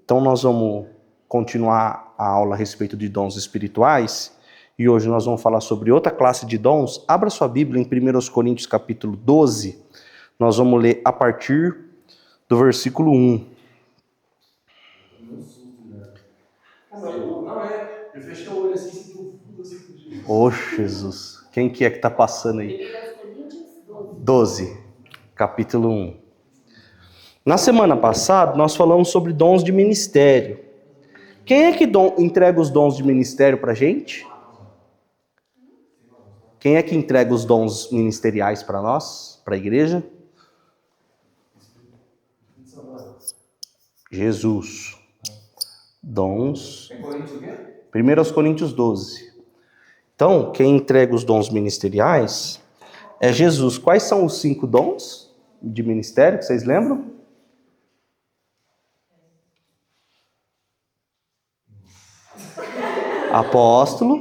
Então nós vamos continuar a aula a respeito de dons espirituais, e hoje nós vamos falar sobre outra classe de dons. Abra sua Bíblia em 1 Coríntios capítulo 12, nós vamos ler a partir do versículo 1. Eu fechei o olho assim, Ô Jesus, quem que é que tá passando aí? 12, capítulo 1. Na semana passada nós falamos sobre dons de ministério. Quem é que entrega os dons de ministério pra gente? Quem é que entrega os dons ministeriais para nós, para a igreja? Jesus. Dons. 1 Coríntios 12. Então, quem entrega os dons ministeriais é Jesus. Quais são os 5 dons de ministério que vocês lembram? Apóstolo.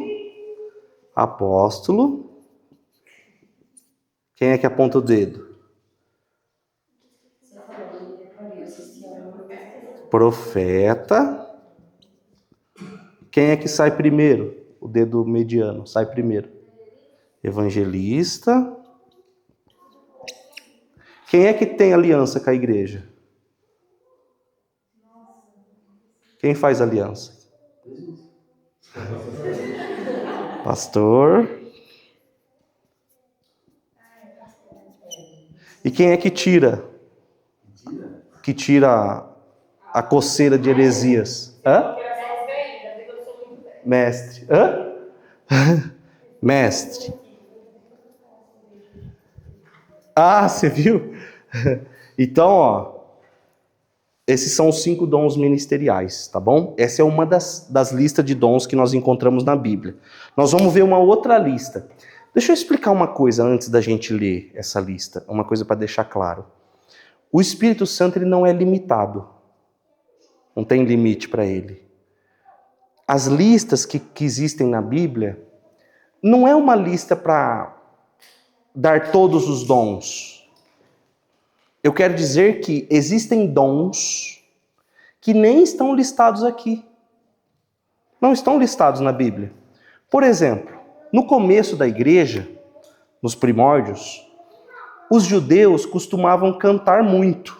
Quem é que aponta o dedo? Profeta. Quem é que sai primeiro? O dedo mediano sai primeiro. Evangelista. Quem é que tem aliança com a igreja? Quem faz aliança? Pastor. E quem é que tira? Que tira a coceira de heresias? Hã? Mestre. Hã? Mestre. Ah, você viu? Então, ó, esses são os 5 dons ministeriais, tá bom? Essa é uma das listas de dons que nós encontramos na Bíblia. Nós vamos ver uma outra lista. Deixa eu explicar uma coisa antes da gente ler essa lista, uma coisa para deixar claro. O Espírito Santo ele não é limitado, não tem limite para ele. As listas que existem na Bíblia não é uma lista para dar todos os dons. Eu quero dizer que existem dons que nem estão listados aqui. Não estão listados na Bíblia. Por exemplo, no começo da igreja, nos primórdios, os judeus costumavam cantar muito.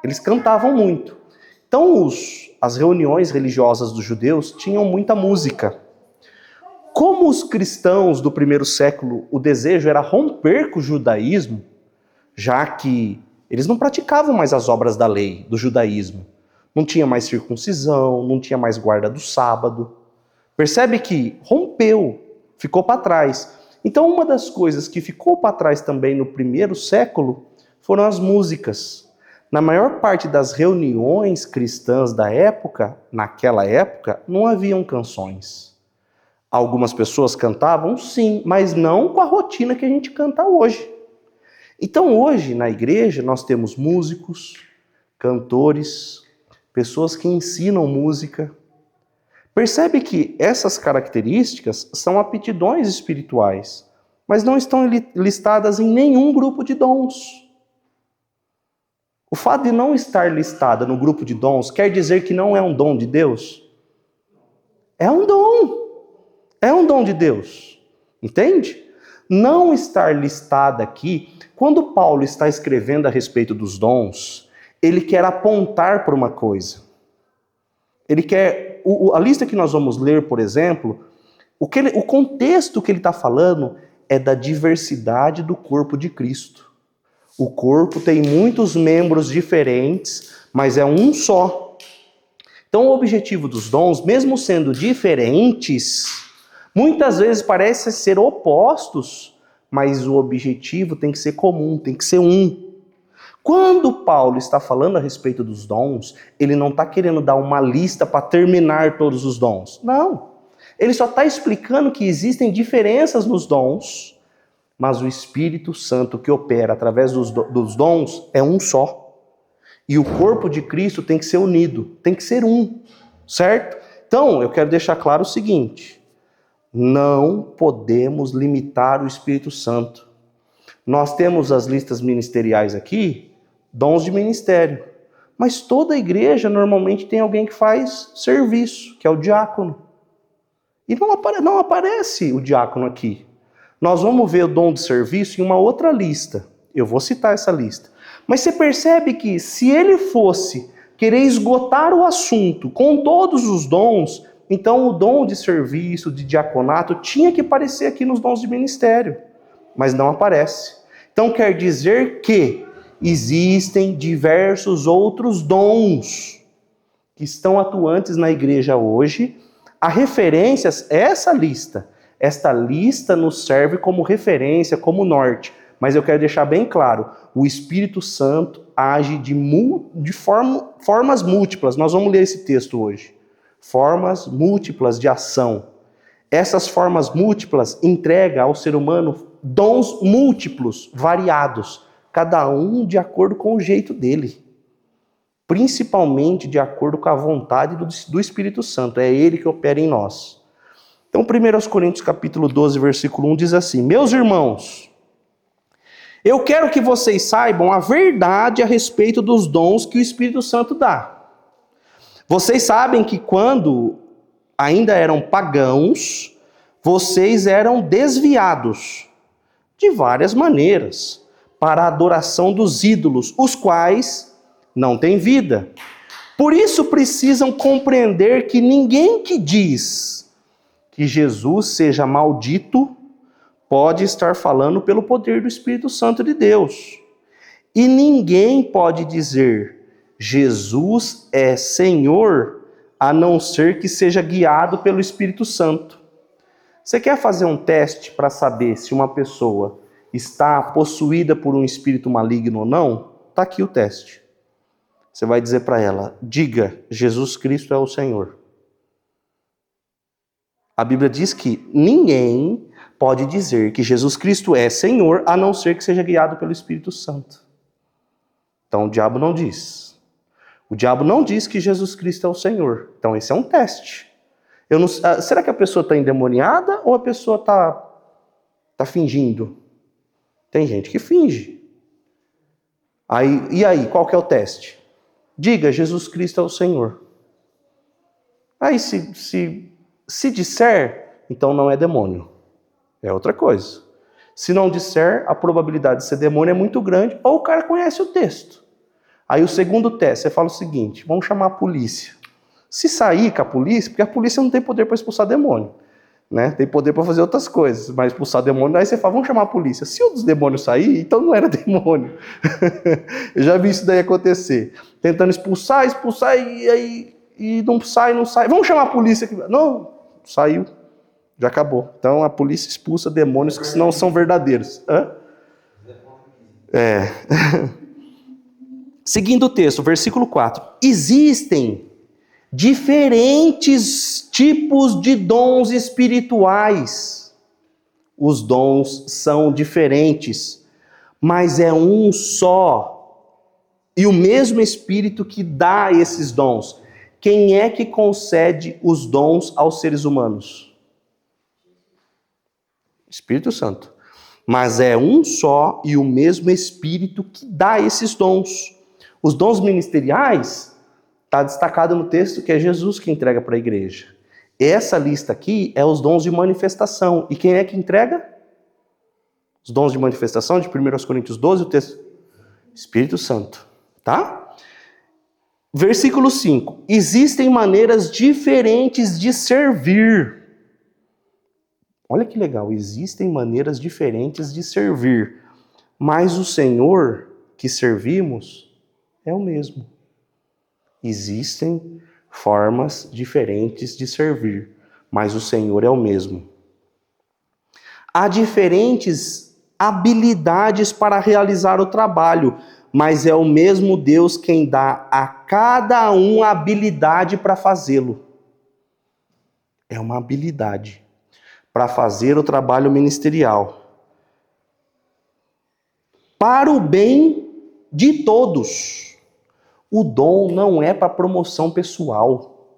Eles cantavam muito. Então, as reuniões religiosas dos judeus tinham muita música. Como os cristãos do primeiro século, o desejo era romper com o judaísmo, já que eles não praticavam mais as obras da lei, do judaísmo. Não tinha mais circuncisão, não tinha mais guarda do sábado. Percebe que rompeu, ficou para trás. Então, uma das coisas que ficou para trás também no primeiro século foram as músicas. Na maior parte das reuniões cristãs da época, naquela época, não haviam canções. Algumas pessoas cantavam, sim, mas não com a rotina que a gente canta hoje. Então, hoje, na igreja, nós temos músicos, cantores, pessoas que ensinam música. Percebe que essas características são aptidões espirituais, mas não estão listadas em nenhum grupo de dons. O fato de não estar listada no grupo de dons quer dizer que não é um dom de Deus? É um dom. É um dom de Deus. Entende? Não estar listada aqui, quando Paulo está escrevendo a respeito dos dons, ele quer apontar para uma coisa. Ele quer... A lista que nós vamos ler, por exemplo, o contexto que ele está falando é da diversidade do corpo de Cristo. O corpo tem muitos membros diferentes, mas é um só. Então o objetivo dos dons, mesmo sendo diferentes, muitas vezes parecem ser opostos, mas o objetivo tem que ser comum, tem que ser um. Quando Paulo está falando a respeito dos dons, ele não está querendo dar uma lista para terminar todos os dons. Não. Ele só está explicando que existem diferenças nos dons, mas o Espírito Santo que opera através dos dons é um só. E o corpo de Cristo tem que ser unido, tem que ser um, certo? Então, eu quero deixar claro o seguinte: não podemos limitar o Espírito Santo. Nós temos as listas ministeriais aqui, dons de ministério. Mas toda igreja normalmente tem alguém que faz serviço, que é o diácono. E não aparece o diácono aqui. Nós vamos ver o dom de serviço em uma outra lista. Eu vou citar essa lista. Mas você percebe que se ele fosse querer esgotar o assunto com todos os dons, então o dom de serviço, de diaconato, tinha que aparecer aqui nos dons de ministério. Mas não aparece. Então quer dizer que existem diversos outros dons que estão atuantes na igreja hoje. A referências é essa lista. Esta lista nos serve como referência, como norte. Mas eu quero deixar bem claro, o Espírito Santo age de formas múltiplas. Nós vamos ler esse texto hoje. Formas múltiplas de ação. Essas formas múltiplas entregam ao ser humano dons múltiplos, variados, cada um de acordo com o jeito dele. Principalmente de acordo com a vontade do Espírito Santo. É ele que opera em nós. Então, 1 Coríntios capítulo 12, versículo 1 diz assim: Meus irmãos, eu quero que vocês saibam a verdade a respeito dos dons que o Espírito Santo dá. Vocês sabem que quando ainda eram pagãos, vocês eram desviados de várias maneiras para a adoração dos ídolos, os quais não têm vida. Por isso precisam compreender que ninguém que diz que Jesus seja maldito pode estar falando pelo poder do Espírito Santo de Deus. E ninguém pode dizer Jesus é Senhor a não ser que seja guiado pelo Espírito Santo. Você quer fazer um teste para saber se uma pessoa está possuída por um espírito maligno ou não? Está aqui o teste. Você vai dizer para ela, diga, Jesus Cristo é o Senhor. A Bíblia diz que ninguém pode dizer que Jesus Cristo é Senhor, a não ser que seja guiado pelo Espírito Santo. Então o diabo não diz. O diabo não diz que Jesus Cristo é o Senhor. Então esse é um teste. Será que a pessoa está endemoniada ou a pessoa está fingindo? Tem gente que finge. E aí, qual que é o teste? Diga, Jesus Cristo é o Senhor. Aí se disser, então não é demônio. É outra coisa. Se não disser, a probabilidade de ser demônio é muito grande, ou o cara conhece o texto. Aí o segundo teste, você fala o seguinte, vamos chamar a polícia. Se sair com a polícia, porque a polícia não tem poder para expulsar demônio, né? Tem poder para fazer outras coisas, mas expulsar demônio, aí você fala, vamos chamar a polícia. Se o dos demônios sair, então não era demônio. Eu já vi isso daí acontecer. Tentando expulsar e não sai. Vamos chamar a polícia. Não, saiu. Já acabou. Então a polícia expulsa demônios que não são verdadeiros. Seguindo o texto, versículo 4. Existem diferentes tipos de dons espirituais. Os dons são diferentes, mas é um só. E o mesmo Espírito que dá esses dons. Quem é que concede os dons aos seres humanos? Espírito Santo. Mas é um só e o mesmo Espírito que dá esses dons. Os dons ministeriais, está destacado no texto que é Jesus que entrega para a igreja. Essa lista aqui é os dons de manifestação. E quem é que entrega? Os dons de manifestação de 1 Coríntios 12, o texto. Espírito Santo. Tá? Versículo 5. Existem maneiras diferentes de servir. Olha que legal. Existem maneiras diferentes de servir. Mas o Senhor que servimos é o mesmo. Existem formas diferentes de servir, mas o Senhor é o mesmo. Há diferentes habilidades para realizar o trabalho, mas é o mesmo Deus quem dá a cada um a habilidade para fazê-lo. É uma habilidade para fazer o trabalho ministerial. Para o bem de todos. O dom não é para promoção pessoal.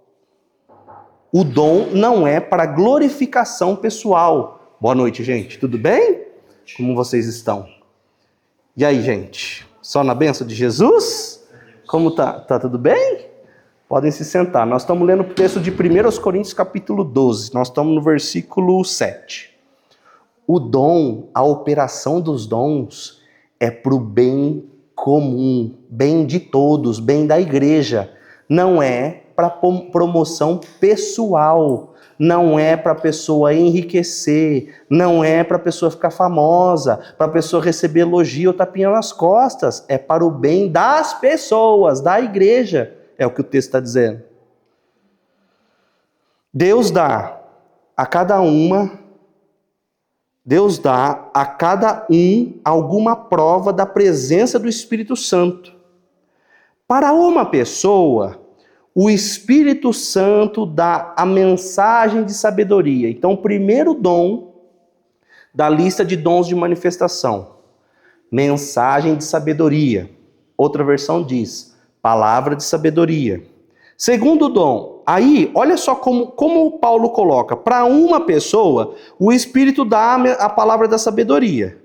O dom não é para glorificação pessoal. Boa noite, gente. Tudo bem? Como vocês estão? E aí, gente? Só na bênção de Jesus? Como tá? Tá tudo bem? Podem se sentar. Nós estamos lendo o texto de 1 Coríntios capítulo 12. Nós estamos no versículo 7. O dom, a operação dos dons é para o bem comum, bem de todos, bem da igreja. Não é para promoção pessoal, não é para a pessoa enriquecer, não é para a pessoa ficar famosa, para a pessoa receber elogio ou tapinha nas costas. É para o bem das pessoas, da igreja. É o que o texto está dizendo. Deus dá a cada um alguma prova da presença do Espírito Santo. Para uma pessoa, o Espírito Santo dá a mensagem de sabedoria. Então, o primeiro dom da lista de dons de manifestação, mensagem de sabedoria. Outra versão diz, palavra de sabedoria. Segundo dom, aí, olha só como Paulo coloca. Para uma pessoa, o Espírito dá a palavra da sabedoria.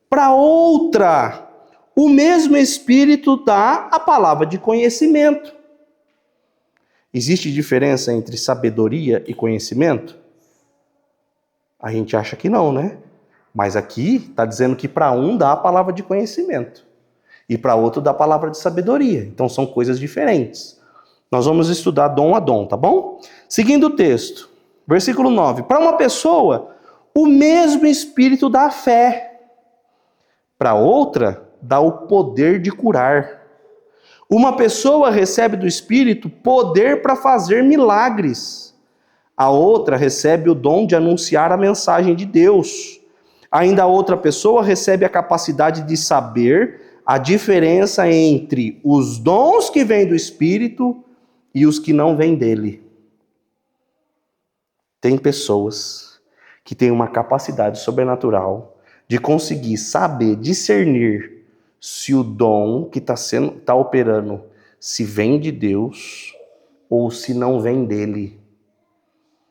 Para outra, o mesmo Espírito dá a palavra de conhecimento. Existe diferença entre sabedoria e conhecimento? A gente acha que não, né? Mas aqui está dizendo que para um dá a palavra de conhecimento. E para outro dá a palavra de sabedoria. Então são coisas diferentes. Nós vamos estudar dom a dom, tá bom? Seguindo o texto, versículo 9. Para uma pessoa, o mesmo Espírito dá a fé. Para outra, dá o poder de curar. Uma pessoa recebe do Espírito poder para fazer milagres. A outra recebe o dom de anunciar a mensagem de Deus. Ainda a outra pessoa recebe a capacidade de saber a diferença entre os dons que vêm do Espírito e os que não vêm dele. Tem pessoas que têm uma capacidade sobrenatural de conseguir saber, discernir se o dom que está operando, se vem de Deus ou se não vem dele.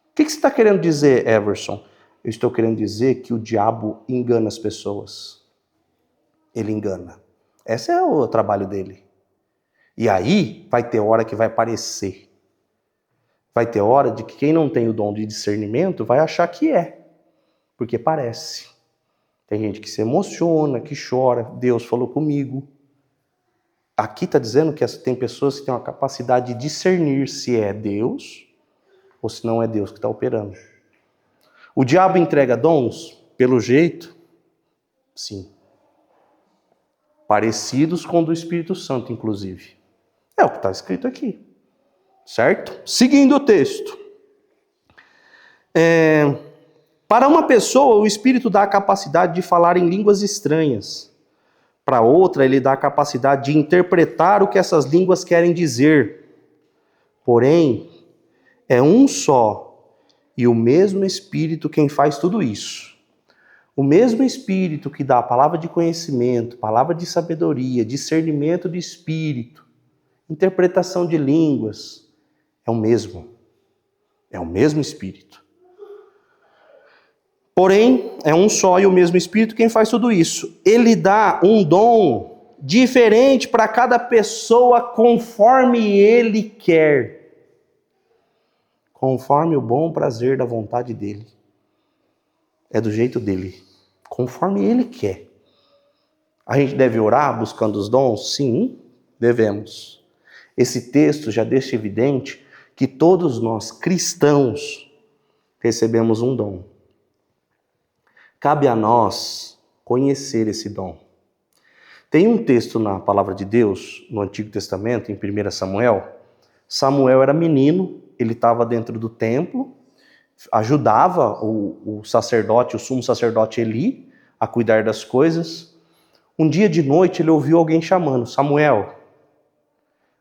O que você está querendo dizer, Everson? Eu estou querendo dizer que o diabo engana as pessoas. Ele engana. Esse é o trabalho dele. E aí vai ter hora que vai parecer. Vai ter hora de que quem não tem o dom de discernimento vai achar que é. Porque parece. Tem gente que se emociona, que chora. Deus falou comigo. Aqui está dizendo que tem pessoas que têm uma capacidade de discernir se é Deus ou se não é Deus que está operando. O diabo entrega dons? Pelo jeito, sim. Parecidos com o do Espírito Santo, inclusive. É o que está escrito aqui. Certo? Seguindo o texto. Para uma pessoa, o Espírito dá a capacidade de falar em línguas estranhas. Para outra, ele dá a capacidade de interpretar o que essas línguas querem dizer. Porém, é um só e o mesmo Espírito quem faz tudo isso. O mesmo Espírito que dá a palavra de conhecimento, palavra de sabedoria, discernimento de espírito, interpretação de línguas, é o mesmo. É o mesmo Espírito. Porém, é um só e o mesmo Espírito quem faz tudo isso. Ele dá um dom diferente para cada pessoa conforme ele quer. Conforme o bom prazer da vontade dele. É do jeito dele. Conforme ele quer. A gente deve orar buscando os dons? Sim, devemos. Esse texto já deixa evidente que todos nós, cristãos, recebemos um dom. Cabe a nós conhecer esse dom. Tem um texto na Palavra de Deus, no Antigo Testamento, em 1 Samuel. Samuel era menino, ele estava dentro do templo, ajudava o sacerdote, o sumo sacerdote Eli, a cuidar das coisas. Um dia de noite ele ouviu alguém chamando, Samuel.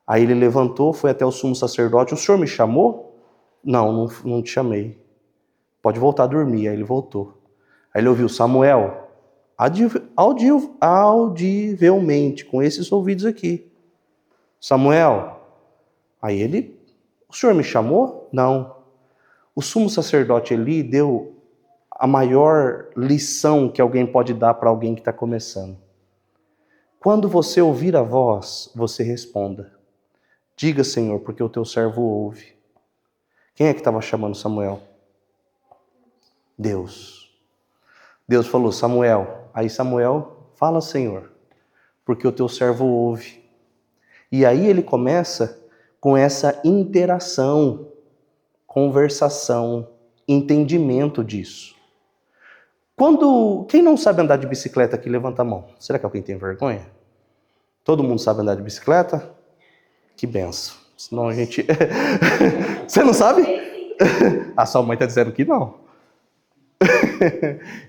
Aí ele levantou, foi até o sumo sacerdote, o senhor me chamou? Não te chamei. Pode voltar a dormir. Aí ele voltou. Aí ele ouviu, Samuel, audivelmente, com esses ouvidos aqui. Samuel, aí ele, o senhor me chamou? Não. O sumo sacerdote Eli deu a maior lição que alguém pode dar para alguém que está começando. Quando você ouvir a voz, você responda. Diga, Senhor, porque o teu servo ouve. Quem é que estava chamando Samuel? Deus. Deus falou, Samuel. Aí Samuel, fala, Senhor, porque o teu servo ouve. E aí ele começa com essa interação, conversação, entendimento disso. Quem não sabe andar de bicicleta aqui, levanta a mão. Será que alguém tem vergonha? Todo mundo sabe andar de bicicleta? Que benção. Senão a gente... Você não sabe? A sua mãe está dizendo que não.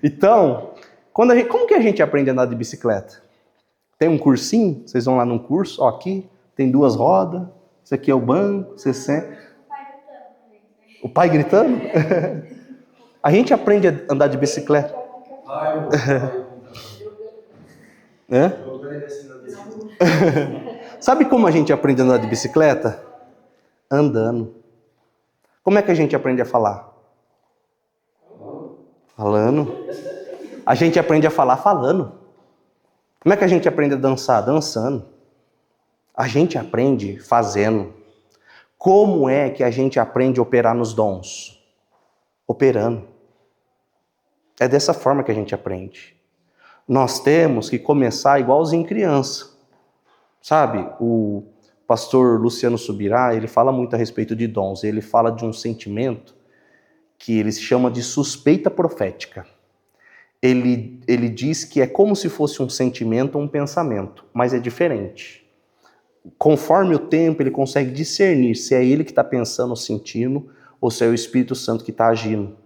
Então, como que a gente aprende a andar de bicicleta? Tem um cursinho? Vocês vão lá num curso? Ó, aqui tem 2 rodas. Isso aqui é o banco. Você senta. O pai gritando? A gente aprende a andar de bicicleta. É? Sabe como a gente aprende a andar de bicicleta? Andando. Como é que a gente aprende a falar? Falando. A gente aprende a falar falando. Como é que a gente aprende a dançar? Dançando. A gente aprende fazendo. Como é que a gente aprende a operar nos dons? Operando. É dessa forma que a gente aprende. Nós temos que começar igualzinho criança. Sabe, o pastor Luciano Subirá, ele fala muito a respeito de dons. Ele fala de um sentimento que ele chama de suspeita profética. Ele diz que é como se fosse um sentimento ou um pensamento, mas é diferente. Conforme o tempo, ele consegue discernir se é ele que está pensando, sentindo, ou se é o Espírito Santo que está agindo.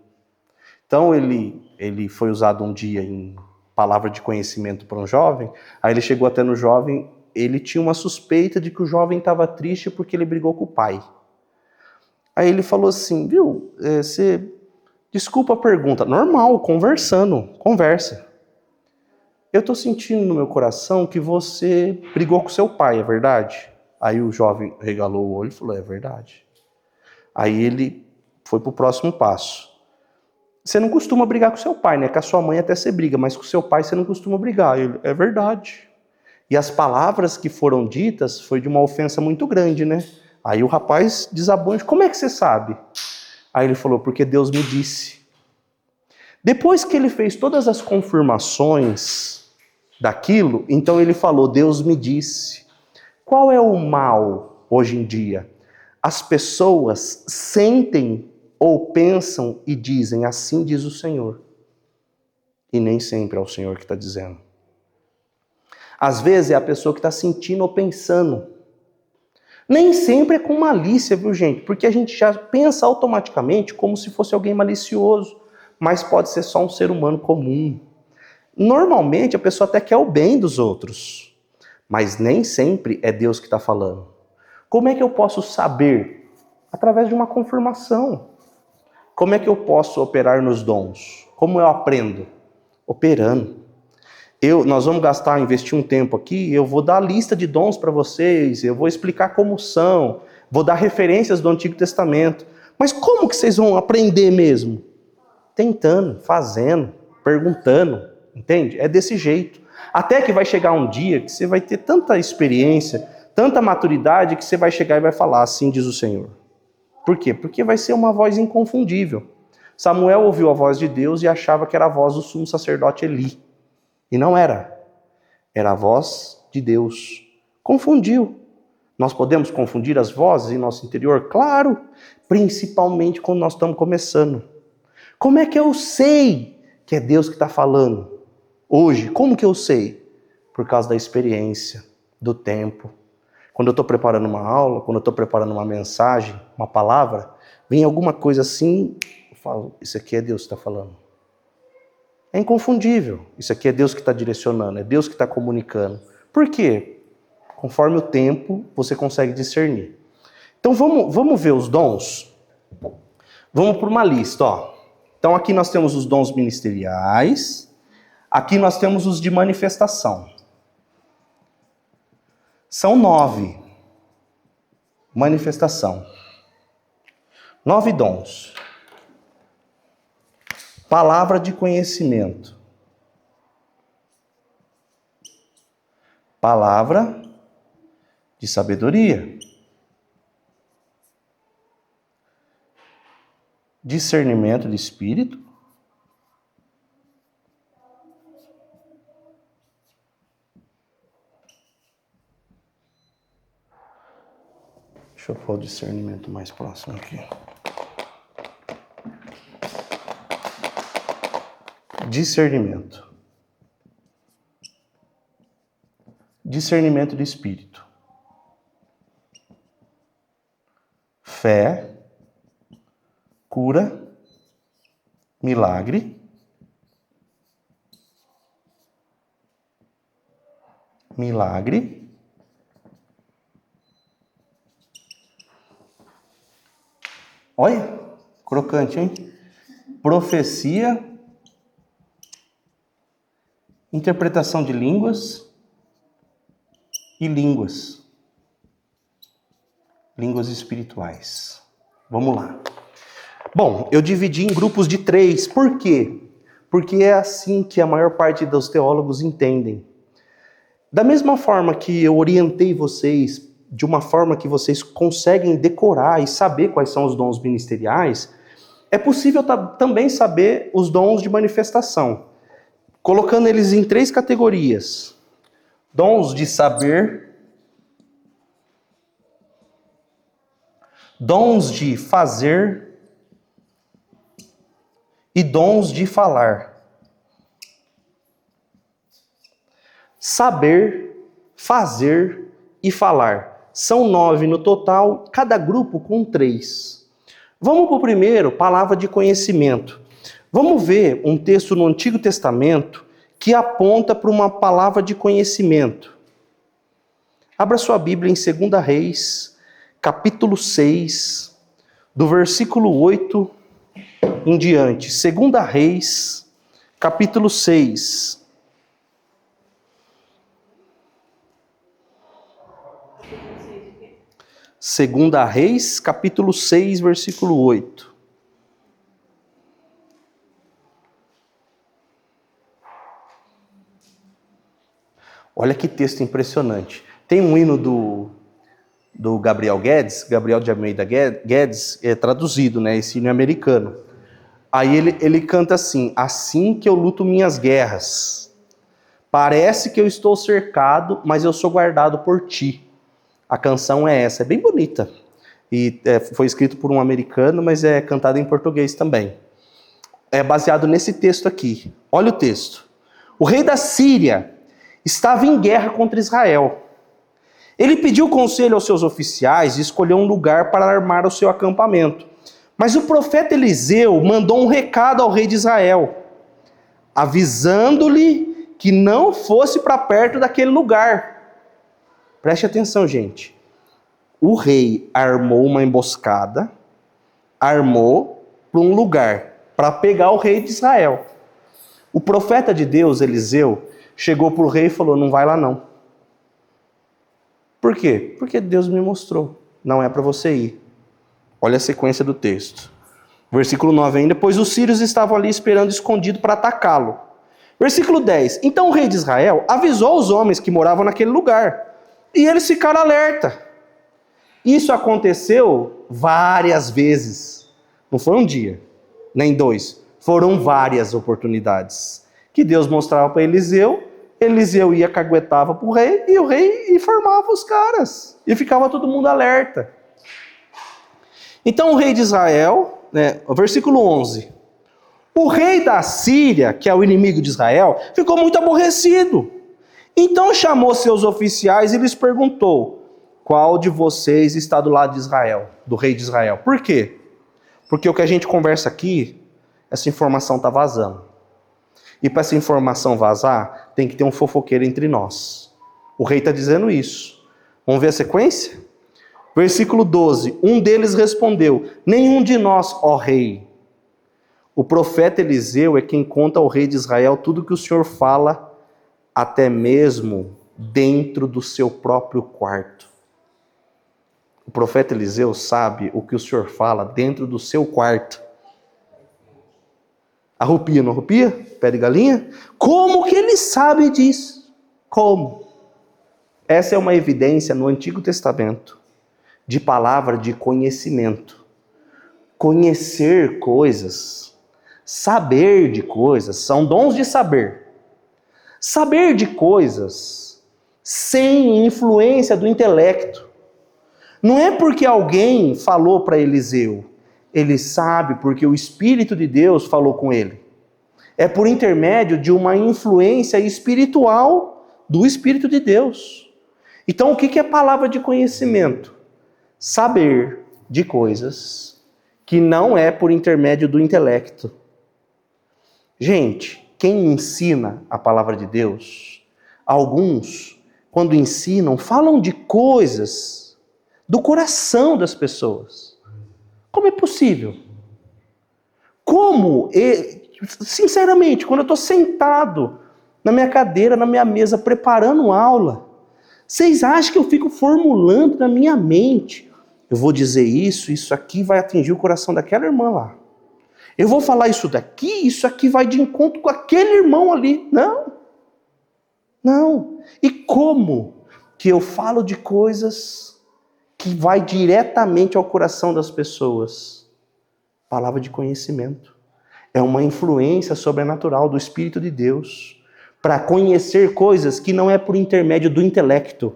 Então, ele foi usado um dia em palavra de conhecimento para um jovem, aí ele chegou até no jovem, ele tinha uma suspeita de que o jovem estava triste porque ele brigou com o pai. Aí ele falou assim, viu, desculpa a pergunta, normal, conversa. Eu estou sentindo no meu coração que você brigou com seu pai, é verdade? Aí o jovem regalou o olho e falou, é verdade. Aí ele foi para o próximo passo. Você não costuma brigar com seu pai, né? Com a sua mãe até você briga, mas com seu pai você não costuma brigar. Ele, é verdade. E as palavras que foram ditas foi de uma ofensa muito grande, né? Aí o rapaz desabou, como é que você sabe? Aí ele falou, porque Deus me disse. Depois que ele fez todas as confirmações daquilo, então ele falou, Deus me disse. Qual é o mal hoje em dia? As pessoas sentem ou pensam e dizem, assim diz o Senhor. E nem sempre é o Senhor que está dizendo. Às vezes é a pessoa que está sentindo ou pensando. Nem sempre é com malícia, viu, gente? Porque a gente já pensa automaticamente como se fosse alguém malicioso. Mas pode ser só um ser humano comum. Normalmente a pessoa até quer o bem dos outros. Mas nem sempre é Deus que está falando. Como é que eu posso saber? Através de uma confirmação. Como é que eu posso operar nos dons? Como eu aprendo? Operando. Nós vamos investir um tempo aqui, eu vou dar a lista de dons para vocês, eu vou explicar como são, vou dar referências do Antigo Testamento. Mas como que vocês vão aprender mesmo? Tentando, fazendo, perguntando, entende? É desse jeito. Até que vai chegar um dia que você vai ter tanta experiência, tanta maturidade, que você vai chegar e vai falar, assim diz o Senhor. Por quê? Porque vai ser uma voz inconfundível. Samuel ouviu a voz de Deus e achava que era a voz do sumo sacerdote Eli. E não era. Era a voz de Deus. Confundiu. Nós podemos confundir as vozes em nosso interior? Claro. Principalmente quando nós estamos começando. Como é que eu sei que é Deus que está falando? Hoje, como que eu sei? Por causa da experiência, do tempo. Quando eu estou preparando uma aula, quando eu estou preparando uma mensagem, uma palavra, vem alguma coisa assim, eu falo, isso aqui é Deus que está falando. É inconfundível. Isso aqui é Deus que está direcionando, é Deus que está comunicando. Por quê? Conforme o tempo, você consegue discernir. Então vamos ver os dons? Vamos para uma lista, ó. Então aqui nós temos os dons ministeriais, aqui nós temos os de manifestação. São 9. Manifestação. 9 dons. Palavra de conhecimento. palavra de sabedoria, discernimento de espírito, deixa eu pôr o discernimento mais próximo aqui. Discernimento. Discernimento de espírito. Fé, cura, milagre, olha, crocante, hein? Profecia, interpretação de línguas e línguas espirituais. Vamos lá. Bom, eu dividi em grupos de 3. Por quê? Porque é assim que a maior parte dos teólogos entendem. Da mesma forma que eu orientei vocês, de uma forma que vocês conseguem decorar e saber quais são os dons ministeriais, é possível também saber os dons de manifestação, colocando eles em 3 categorias. Dons de saber, dons de fazer e dons de falar. Saber, fazer e falar. São 9 no total, cada grupo com 3. Vamos para o primeiro, palavra de conhecimento. Vamos ver um texto no Antigo Testamento que aponta para uma palavra de conhecimento. Abra sua Bíblia em 2 Reis, capítulo 6, do versículo 8 em diante. 2 Reis, capítulo 6. Segunda Reis, capítulo 6, versículo 8. Olha que texto impressionante. Tem um hino do Gabriel de Almeida Guedes, traduzido, né? Esse hino é americano. Aí ele canta assim: assim que eu luto minhas guerras, parece que eu estou cercado, mas eu sou guardado por ti. A canção é essa, é bem bonita. E foi escrito por um americano, mas é cantado em português também. É baseado nesse texto aqui. Olha o texto. O rei da Síria estava em guerra contra Israel. Ele pediu conselho aos seus oficiais e escolheu um lugar para armar o seu acampamento. Mas o profeta Eliseu mandou um recado ao rei de Israel, avisando-lhe que não fosse para perto daquele lugar. Preste atenção, gente. O rei armou uma emboscada, armou para um lugar, para pegar o rei de Israel. O profeta de Deus, Eliseu, chegou para o rei e falou: não vai lá não. Por quê? Porque Deus me mostrou. Não é para você ir. Olha a sequência do texto. Versículo 9 ainda. Pois os sírios estavam ali esperando escondido para atacá-lo. Versículo 10. Então o rei de Israel avisou os homens que moravam naquele lugar. E eles ficaram alerta. Isso aconteceu várias vezes. Não foi um dia, nem 2. Foram várias oportunidades. Que Deus mostrava para Eliseu. Eliseu ia, caguetava para o rei, e o rei informava os caras. E ficava todo mundo alerta. Então o rei de Israel, versículo 11. O rei da Síria, que é o inimigo de Israel, ficou muito aborrecido. Então chamou seus oficiais e lhes perguntou: qual de vocês está do lado de Israel, do rei de Israel? Por quê? Porque o que a gente conversa aqui, essa informação está vazando. E para essa informação vazar, tem que ter um fofoqueiro entre nós. O rei está dizendo isso. Vamos ver a sequência? Versículo 12. Um deles respondeu: nenhum de nós, ó rei. O profeta Eliseu é quem conta ao rei de Israel tudo que o Senhor fala, até mesmo dentro do seu próprio quarto. O profeta Eliseu sabe o que o Senhor fala dentro do seu quarto. Arrupia, não arrupia? Pé de galinha? Como que ele sabe disso? Como? Essa é uma evidência no Antigo Testamento de palavra de conhecimento. Conhecer coisas, saber de coisas, são dons de saber. Saber de coisas sem influência do intelecto. Não é porque alguém falou para Eliseu, ele sabe porque o Espírito de Deus falou com ele. É por intermédio de uma influência espiritual do Espírito de Deus. Então, o que é palavra de conhecimento? Saber de coisas que não é por intermédio do intelecto. Gente, quem ensina a palavra de Deus, alguns, quando ensinam, falam de coisas do coração das pessoas. Como é possível? Como? Sinceramente, quando eu estou sentado na minha cadeira, na minha mesa, preparando aula, vocês acham que eu fico formulando na minha mente? Eu vou dizer isso aqui vai atingir o coração daquela irmã lá. Eu vou falar isso aqui vai de encontro com aquele irmão ali. Não. E como que eu falo de coisas que vai diretamente ao coração das pessoas? Palavra de conhecimento. É uma influência sobrenatural do Espírito de Deus para conhecer coisas que não é por intermédio do intelecto.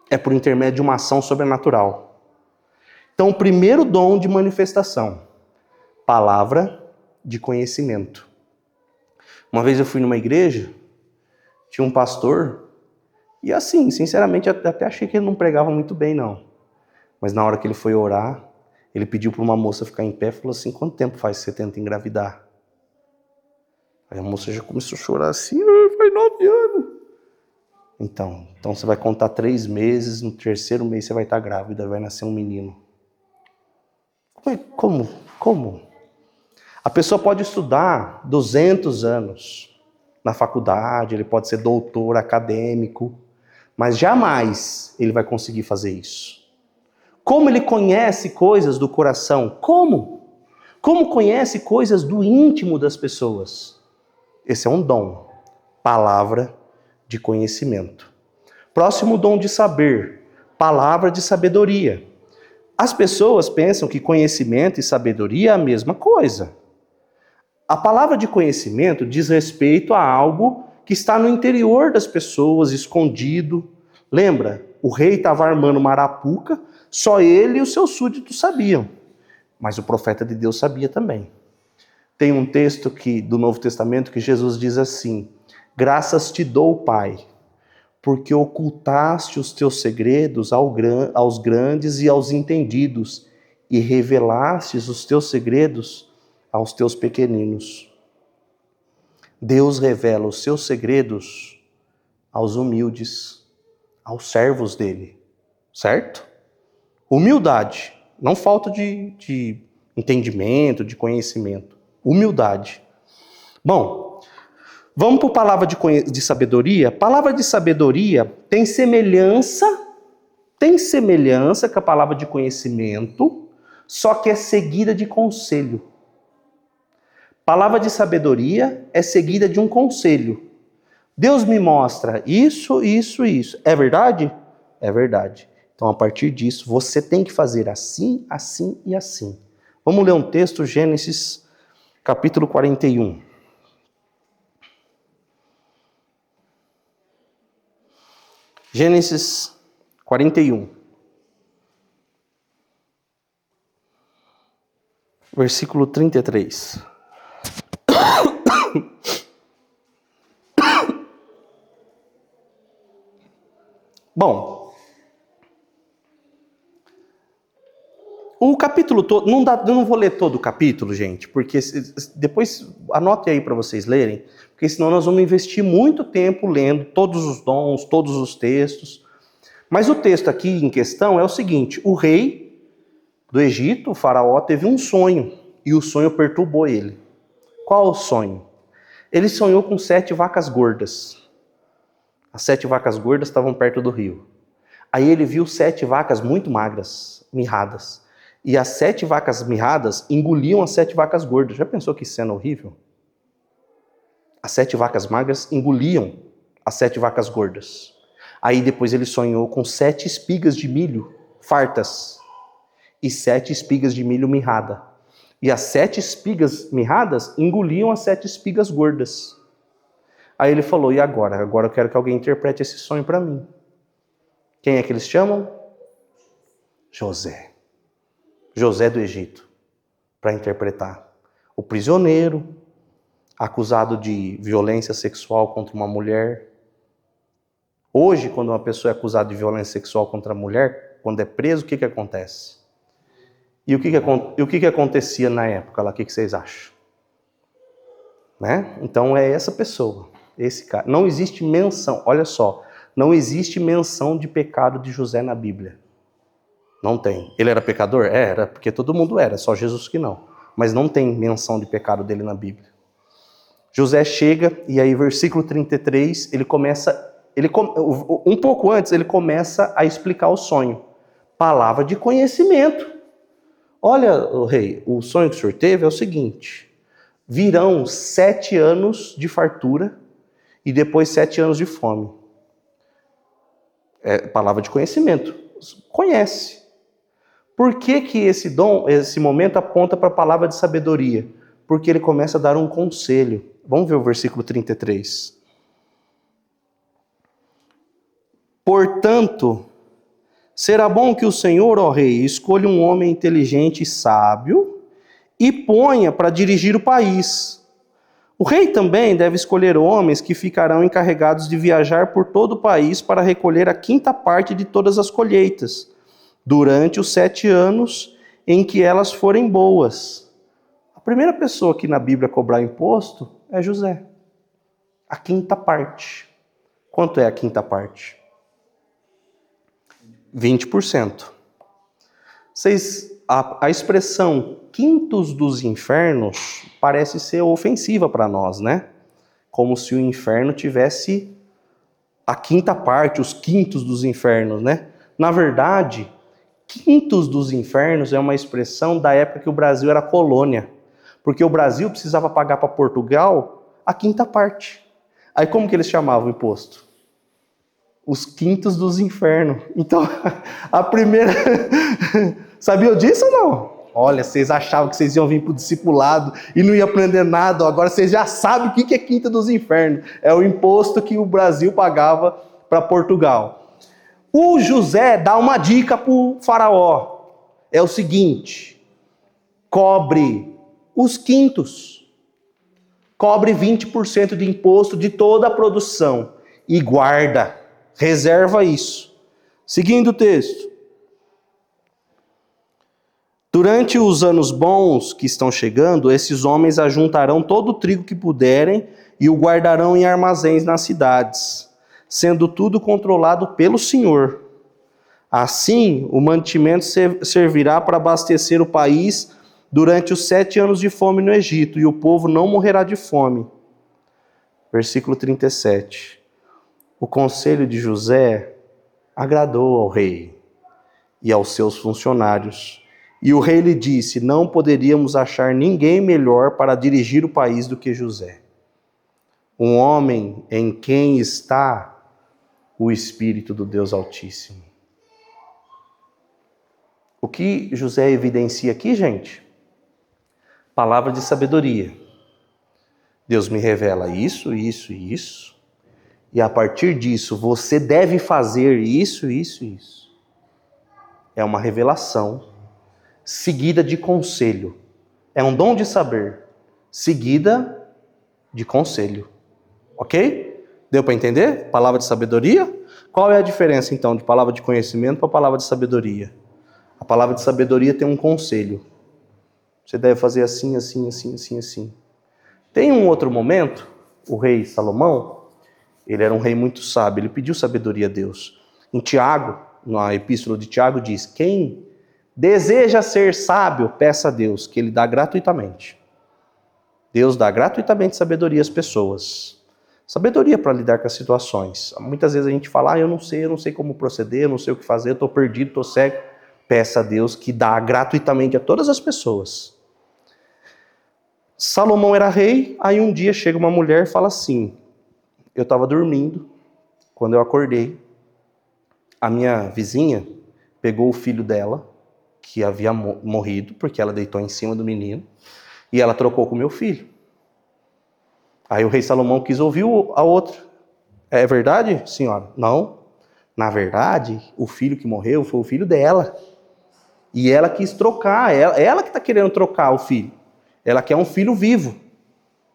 É por intermédio de uma ação sobrenatural. Então, o primeiro dom de manifestação, palavra de conhecimento. Uma vez eu fui numa igreja, tinha um pastor, e assim, sinceramente, até achei que ele não pregava muito bem, não. Mas na hora que ele foi orar, ele pediu para uma moça ficar em pé e falou assim, quanto tempo faz que você tenta engravidar? Aí a moça já começou a chorar assim, faz 9 anos. Então você vai contar 3 meses, no 3º mês você vai estar grávida, vai nascer um menino. Como? A pessoa pode estudar 200 anos na faculdade, ele pode ser doutor acadêmico, mas jamais ele vai conseguir fazer isso. Como ele conhece coisas do coração? Como? Como conhece coisas do íntimo das pessoas? Esse é um dom, palavra de conhecimento. Próximo dom de saber, palavra de sabedoria. As pessoas pensam que conhecimento e sabedoria é a mesma coisa. A palavra de conhecimento diz respeito a algo que está no interior das pessoas, escondido. Lembra? O rei estava armando uma arapuca, só ele e os seus súditos sabiam. Mas o profeta de Deus sabia também. Tem um texto do Novo Testamento que Jesus diz assim, graças te dou, Pai, porque ocultaste os teus segredos aos grandes e aos entendidos, e revelastes os teus segredos aos teus pequeninos. Deus revela os seus segredos aos humildes, aos servos dele, certo? Humildade, não falta de entendimento, de conhecimento. Humildade. Bom, vamos para a palavra de sabedoria. Palavra de sabedoria tem semelhança com a palavra de conhecimento, só que é seguida de conselho. Palavra de sabedoria é seguida de um conselho. Deus me mostra isso. É verdade? É verdade. Então, a partir disso, você tem que fazer assim, assim e assim. Vamos ler um texto, Gênesis capítulo 41. Gênesis 41. Versículo 33. Bom, o capítulo todo, eu não vou ler todo o capítulo, gente, porque depois anote aí para vocês lerem, porque senão nós vamos investir muito tempo lendo todos os dons, todos os textos. Mas o texto aqui em questão é o seguinte, o rei do Egito, o faraó, teve um sonho, e o sonho perturbou ele. Qual o sonho? Ele sonhou com 7 vacas gordas. As 7 vacas gordas estavam perto do rio. Aí ele viu 7 vacas muito magras, mirradas. E as 7 vacas mirradas engoliam as 7 vacas gordas. Já pensou que cena horrível? As 7 vacas magras engoliam as 7 vacas gordas. Aí depois ele sonhou com 7 espigas de milho fartas e 7 espigas de milho mirrada. E as 7 espigas mirradas engoliam as 7 espigas gordas. Aí ele falou, e agora? Agora eu quero que alguém interprete esse sonho para mim. Quem é que eles chamam? José. José do Egito, para interpretar. O prisioneiro, acusado de violência sexual contra uma mulher. Hoje, quando uma pessoa é acusada de violência sexual contra a mulher, quando é preso, o que acontece? E o que acontecia na época lá? O que vocês acham? Né? Então é essa pessoa, esse cara. Não existe menção, olha só, não existe menção de pecado de José na Bíblia. Não tem. Ele era pecador? Era, porque todo mundo era, só Jesus que não. Mas não tem menção de pecado dele na Bíblia. José chega, e aí versículo 33, um pouco antes, ele começa a explicar o sonho. Palavra de conhecimento. Olha, o rei, o sonho que o senhor teve é o seguinte: virão 7 anos de fartura e depois 7 anos de fome. É palavra de conhecimento. Conhece. Por que esse momento aponta para a palavra de sabedoria? Porque ele começa a dar um conselho. Vamos ver o versículo 33. Portanto, será bom que o Senhor, ó rei, escolha um homem inteligente e sábio e ponha para dirigir o país. O rei também deve escolher homens que ficarão encarregados de viajar por todo o país para recolher a 5ª parte de todas as colheitas, durante os 7 anos em que elas forem boas. A primeira pessoa aqui na Bíblia a cobrar imposto é José. A 5ª parte. Quanto é a 5ª parte? 20%. A expressão quintos dos infernos parece ser ofensiva para nós, né? Como se o inferno tivesse a 5ª parte, os quintos dos infernos, né? Na verdade, quintos dos infernos é uma expressão da época que o Brasil era colônia. Porque o Brasil precisava pagar para Portugal a 5ª parte. Aí como que eles chamavam o imposto? Os quintos dos infernos. Então, a primeira... Sabiam disso ou não? Olha, vocês achavam que vocês iam vir para o discipulado e não iam aprender nada. Agora vocês já sabem o que é quinta dos infernos. É o imposto que o Brasil pagava para Portugal. O José dá uma dica para o faraó. É o seguinte: cobre os quintos. Cobre 20% de imposto de toda a produção. E guarda. Reserva isso. Seguindo o texto. Durante os anos bons que estão chegando, esses homens ajuntarão todo o trigo que puderem e o guardarão em armazéns nas cidades, sendo tudo controlado pelo Senhor. Assim, o mantimento servirá para abastecer o país durante os 7 anos de fome no Egito, e o povo não morrerá de fome. Versículo 37. O conselho de José agradou ao rei e aos seus funcionários. E o rei lhe disse: não poderíamos achar ninguém melhor para dirigir o país do que José. Um homem em quem está o Espírito do Deus Altíssimo. O que José evidencia aqui, gente? Palavra de sabedoria. Deus me revela isso, isso e isso. E a partir disso, você deve fazer isso, isso e isso. É uma revelação seguida de conselho. É um dom de saber, seguida de conselho. Ok? Deu para entender? Palavra de sabedoria? Qual é a diferença, então, de palavra de conhecimento para palavra de sabedoria? A palavra de sabedoria tem um conselho. Você deve fazer assim, assim, assim, assim, assim. Tem um outro momento, o rei Salomão, ele era um rei muito sábio, ele pediu sabedoria a Deus. Em Tiago, na epístola de Tiago, diz: quem deseja ser sábio, peça a Deus, que ele dá gratuitamente. Deus dá gratuitamente sabedoria às pessoas. Sabedoria para lidar com as situações. Muitas vezes a gente fala: eu não sei como proceder, eu não sei o que fazer, eu estou perdido, estou cego. Peça a Deus que dá gratuitamente a todas as pessoas. Salomão era rei, aí um dia chega uma mulher e fala assim: eu estava dormindo, quando eu acordei, A minha vizinha pegou o filho dela, que havia morrido, porque ela deitou em cima do menino, e ela trocou com o meu filho. Aí o rei Salomão quis ouvir a outra. É verdade, senhora? Não. Na verdade, o filho que morreu foi o filho dela. E ela quis trocar, ela que está querendo trocar o filho. Ela quer um filho vivo.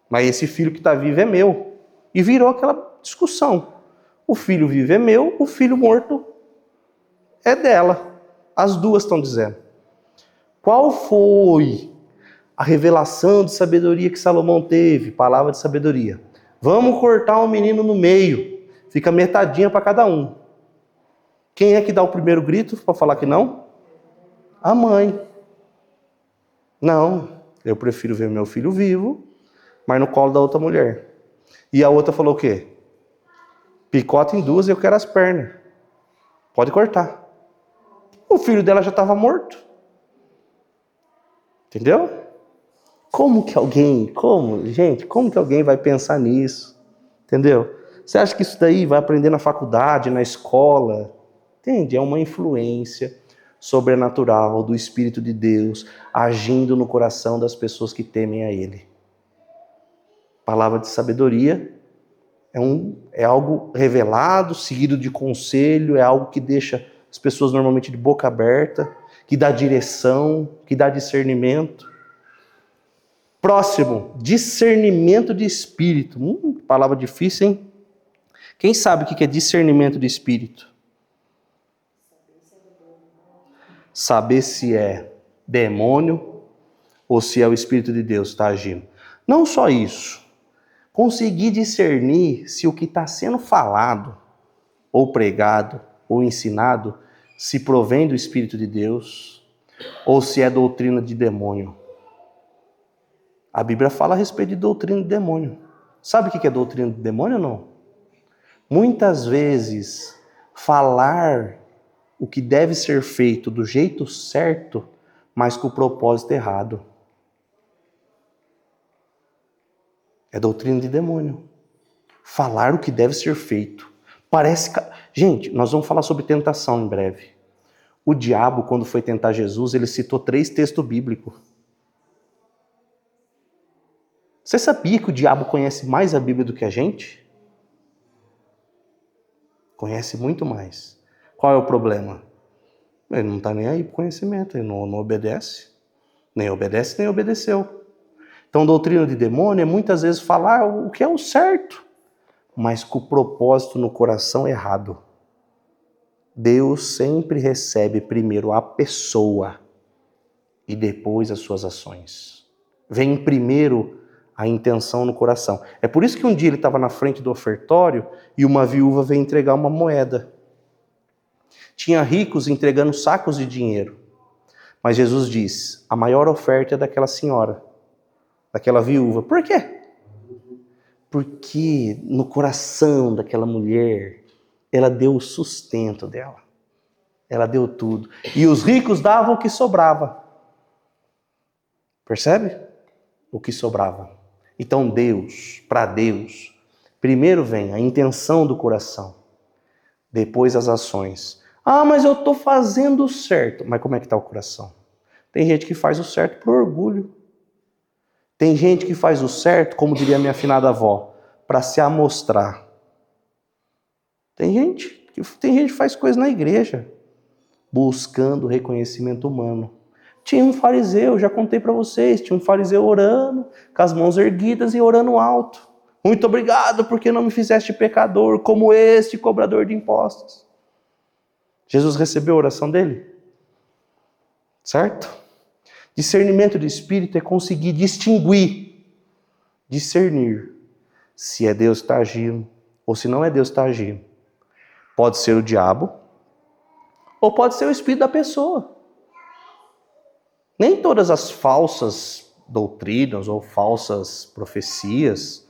Mas esse filho que está vivo é meu. E virou aquela discussão. O filho vivo é meu, o filho morto é dela. As duas estão dizendo. Qual foi a revelação de sabedoria que Salomão teve? Palavra de sabedoria. Vamos cortar o menino no meio. Fica metadinha para cada um. Quem é que dá o primeiro grito para falar que não? A mãe. Não, eu prefiro ver meu filho vivo, mas no colo da outra mulher. E a outra falou o quê? Picota em duas e eu quero as pernas. Pode cortar. O filho dela já estava morto. Entendeu? Como que alguém vai pensar nisso? Entendeu? Você acha que isso daí vai aprender na faculdade, na escola? Entende? É uma influência sobrenatural do Espírito de Deus agindo no coração das pessoas que temem a Ele. Palavra de sabedoria é algo revelado, seguido de conselho, é algo que deixa as pessoas normalmente de boca aberta, que dá direção, que dá discernimento. Próximo, discernimento de espírito. Palavra difícil, hein? Quem sabe o que é discernimento de espírito? Saber se é demônio ou se é o Espírito de Deus que está agindo. Não só isso. Conseguir discernir se o que está sendo falado, ou pregado, ou ensinado, se provém do Espírito de Deus, ou se é doutrina de demônio. A Bíblia fala a respeito de doutrina de demônio. Sabe o que é doutrina de demônio ou não? Muitas vezes, falar o que deve ser feito do jeito certo, mas com o propósito errado. É doutrina de demônio. Falar o que deve ser feito. Parece que... Gente, nós vamos falar sobre tentação em breve. O diabo, quando foi tentar Jesus, ele citou 3 textos bíblicos. Você sabia que o diabo conhece mais a Bíblia do que a gente? Conhece muito mais. Qual é o problema? Ele não está nem aí para o conhecimento, ele não obedece. Nem obedece, nem obedeceu. Então, doutrina de demônio é muitas vezes falar o que é o certo, mas com o propósito no coração errado. Deus sempre recebe primeiro a pessoa e depois as suas ações. Vem primeiro a intenção no coração. É por isso que um dia ele estava na frente do ofertório e uma viúva veio entregar uma moeda. Tinha ricos entregando sacos de dinheiro. Mas Jesus diz, a maior oferta é daquela senhora, daquela viúva. Por quê? Porque no coração daquela mulher, ela deu o sustento dela. Ela deu tudo. E os ricos davam o que sobrava. Percebe? O que sobrava. Então para Deus, primeiro vem a intenção do coração. Depois as ações. Ah, mas eu estou fazendo o certo. Mas como é que está o coração? Tem gente que faz o certo por orgulho. Tem gente que faz o certo, como diria minha afinada avó, para se amostrar. Tem gente que faz coisa na igreja, buscando reconhecimento humano. Tinha um fariseu, já contei para vocês, tinha um fariseu orando, com as mãos erguidas e orando alto. Muito obrigado, porque não me fizeste pecador, como este cobrador de impostos. Jesus recebeu a oração dele? Certo? Discernimento de espírito é conseguir discernir se é Deus que está agindo ou se não é Deus que está agindo. Pode ser o diabo ou pode ser o espírito da pessoa. Nem todas as falsas doutrinas ou falsas profecias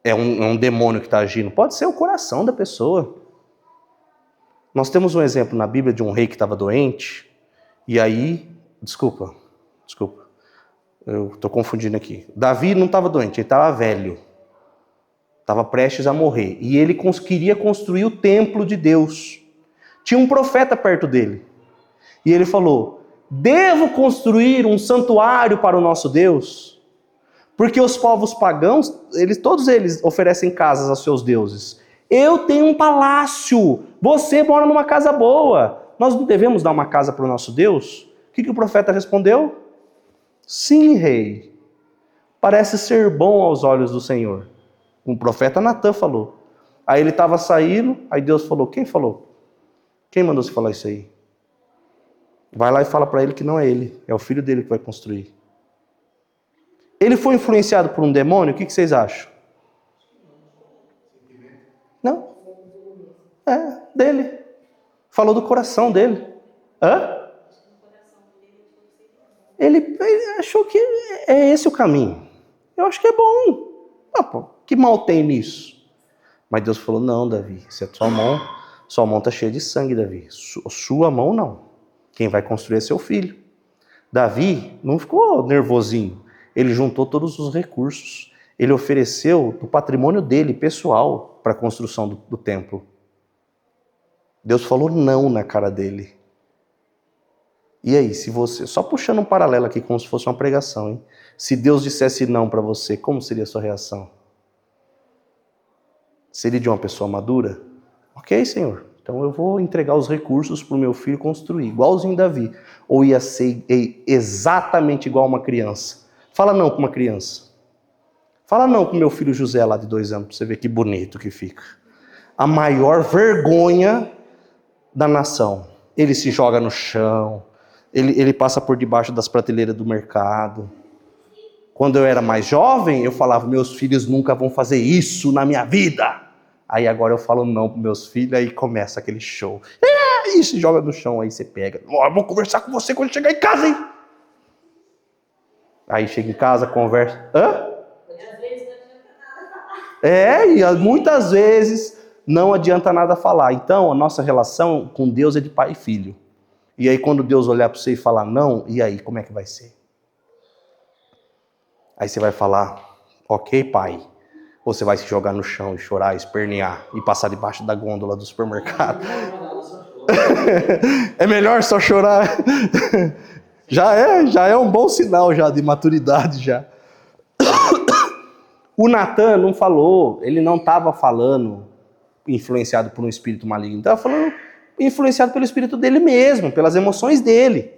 é um demônio que está agindo. Pode ser o coração da pessoa. Nós temos um exemplo na Bíblia de um rei que estava doente, e aí, desculpa, eu estou confundindo aqui. Davi não estava doente, ele estava velho, estava prestes a morrer, e ele queria construir o templo de Deus. Tinha um profeta perto dele. E ele falou: devo construir um santuário para o nosso Deus? Porque os povos pagãos, todos eles oferecem casas aos seus deuses. Eu tenho um palácio, você mora numa casa boa. Nós não devemos dar uma casa para o nosso Deus? O que o profeta respondeu? Sim, rei. Parece ser bom aos olhos do Senhor. O profeta Natã falou. Aí ele estava saindo, aí Deus falou: quem falou? Quem mandou você falar isso aí? Vai lá e fala para ele que não é ele, é o filho dele que vai construir. Ele foi influenciado por um demônio? O que vocês acham? Não. É, dele. Falou do coração dele. Hã? Ele achou que é esse o caminho. Eu acho que é bom. Ah, pô, que mal tem nisso? Mas Deus falou: não, Davi, isso é sua mão está cheia de sangue, Davi. Sua mão não. Quem vai construir é seu filho. Davi não ficou nervosinho. Ele juntou todos os recursos. Ele ofereceu o patrimônio dele, pessoal, para a construção do templo. Deus falou não na cara dele. E aí, se você... Só puxando um paralelo aqui, como se fosse uma pregação, hein? Se Deus dissesse não para você, como seria a sua reação? Seria de uma pessoa madura? Ok, Senhor. Então eu vou entregar os recursos para o meu filho construir, igualzinho Davi. Ou ia ser exatamente igual uma criança. Fala não com uma criança. Fala não com meu filho José lá de 2 anos, para você ver que bonito que fica. A maior vergonha da nação. Ele se joga no chão, ele passa por debaixo das prateleiras do mercado. Quando eu era mais jovem, eu falava: meus filhos nunca vão fazer isso na minha vida. Aí agora eu falo não para meus filhos, aí começa aquele show. E se joga no chão, aí você pega. Vou conversar com você quando chegar em casa, hein? Aí chega em casa, conversa. Hã? E muitas vezes não adianta nada falar. Então, a nossa relação com Deus é de pai e filho. E aí, quando Deus olhar para você e falar não, e aí, como é que vai ser? Aí você vai falar: ok, pai. Ou você vai se jogar no chão e chorar, espernear e passar debaixo da gôndola do supermercado. É melhor só chorar. Já é um bom sinal já de maturidade já. O Natã não falou, ele não estava falando influenciado por um espírito maligno, estava falando influenciado pelo espírito dele mesmo, pelas emoções dele.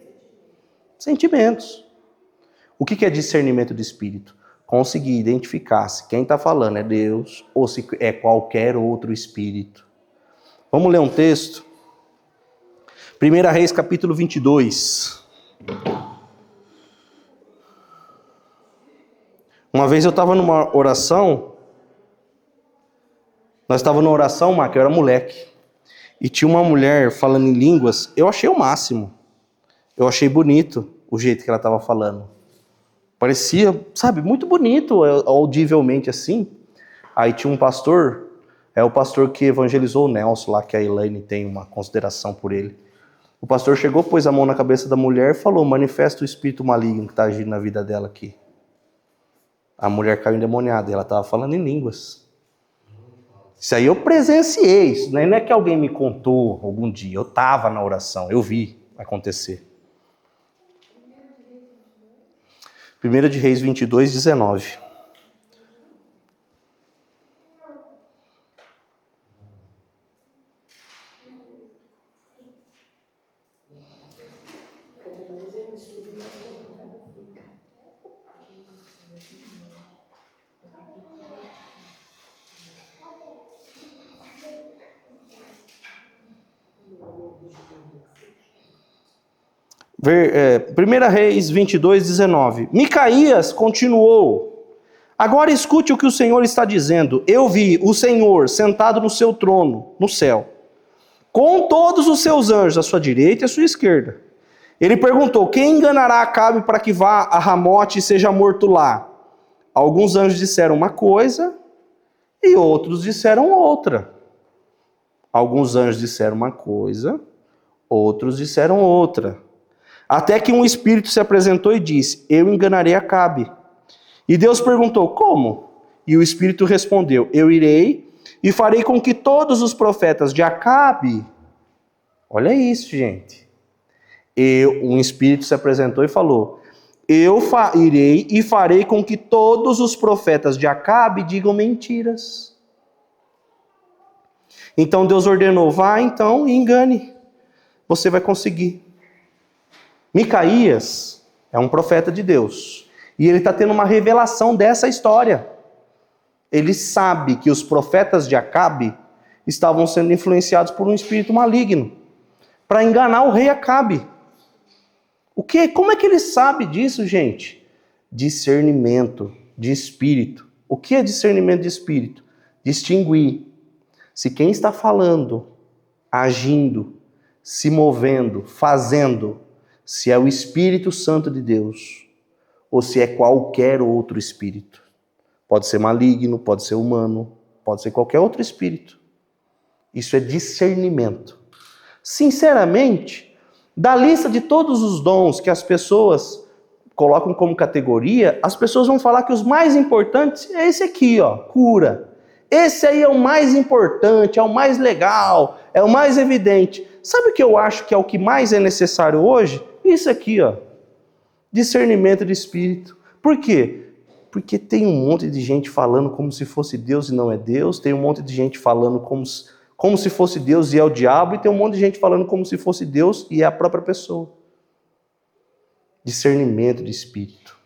Sentimentos. O que é discernimento de espírito? Conseguir identificar se quem está falando é Deus ou se é qualquer outro espírito. Vamos ler um texto? 1 Reis capítulo 22. Uma vez eu estava numa oração, nós estávamos numa oração, Marco, eu era moleque, e tinha uma mulher falando em línguas. Eu achei o máximo, eu achei bonito o jeito que ela estava falando. Parecia, sabe, muito bonito, audivelmente assim. Aí tinha um pastor, é o pastor que evangelizou o Nelson lá, que a Elaine tem uma consideração por ele. O pastor chegou, pôs a mão na cabeça da mulher e falou: manifesta o espírito maligno que está agindo na vida dela aqui. A mulher caiu endemoniada e ela estava falando em línguas. Isso aí eu presenciei, isso não é que alguém me contou algum dia, eu estava na oração, eu vi acontecer. 1 de Reis 22, 19. Primeira Reis 22, 19. Micaías continuou: agora escute o que o Senhor está dizendo. Eu vi o Senhor sentado no seu trono, no céu, com todos os seus anjos, à sua direita e à sua esquerda. Ele perguntou: quem enganará Acabe para que vá a Ramote e seja morto lá? Alguns anjos disseram uma coisa e outros disseram outra. Alguns anjos disseram uma coisa, outros disseram outra. Até que um espírito se apresentou e disse: eu enganarei Acabe. E Deus perguntou: como? E o espírito respondeu: eu irei e farei com que todos os profetas de Acabe Olha isso, gente. Um espírito se apresentou e falou: eu irei e farei com que todos os profetas de Acabe digam mentiras. Então Deus ordenou: vá então e engane. Você vai conseguir. Micaías é um profeta de Deus. E ele está tendo uma revelação dessa história. Ele sabe que os profetas de Acabe estavam sendo influenciados por um espírito maligno para enganar o rei Acabe. O quê? Como é que ele sabe disso, gente? Discernimento de espírito. O que é discernimento de espírito? Distinguir se quem está falando, agindo, se movendo, fazendo, se é o Espírito Santo de Deus ou se é qualquer outro espírito. Pode ser maligno, pode ser humano, pode ser qualquer outro espírito. Isso é discernimento. Sinceramente, da lista de todos os dons que as pessoas colocam como categoria, as pessoas vão falar que os mais importantes é esse aqui, ó, cura. Esse aí é o mais importante, é o mais legal, é o mais evidente. Sabe o que eu acho que é o que mais é necessário hoje? Isso aqui, ó. Discernimento de espírito. Por quê? Porque tem um monte de gente falando como se fosse Deus e não é Deus, tem um monte de gente falando como se fosse Deus e é o diabo, e tem um monte de gente falando como se fosse Deus e é a própria pessoa. Discernimento de espírito.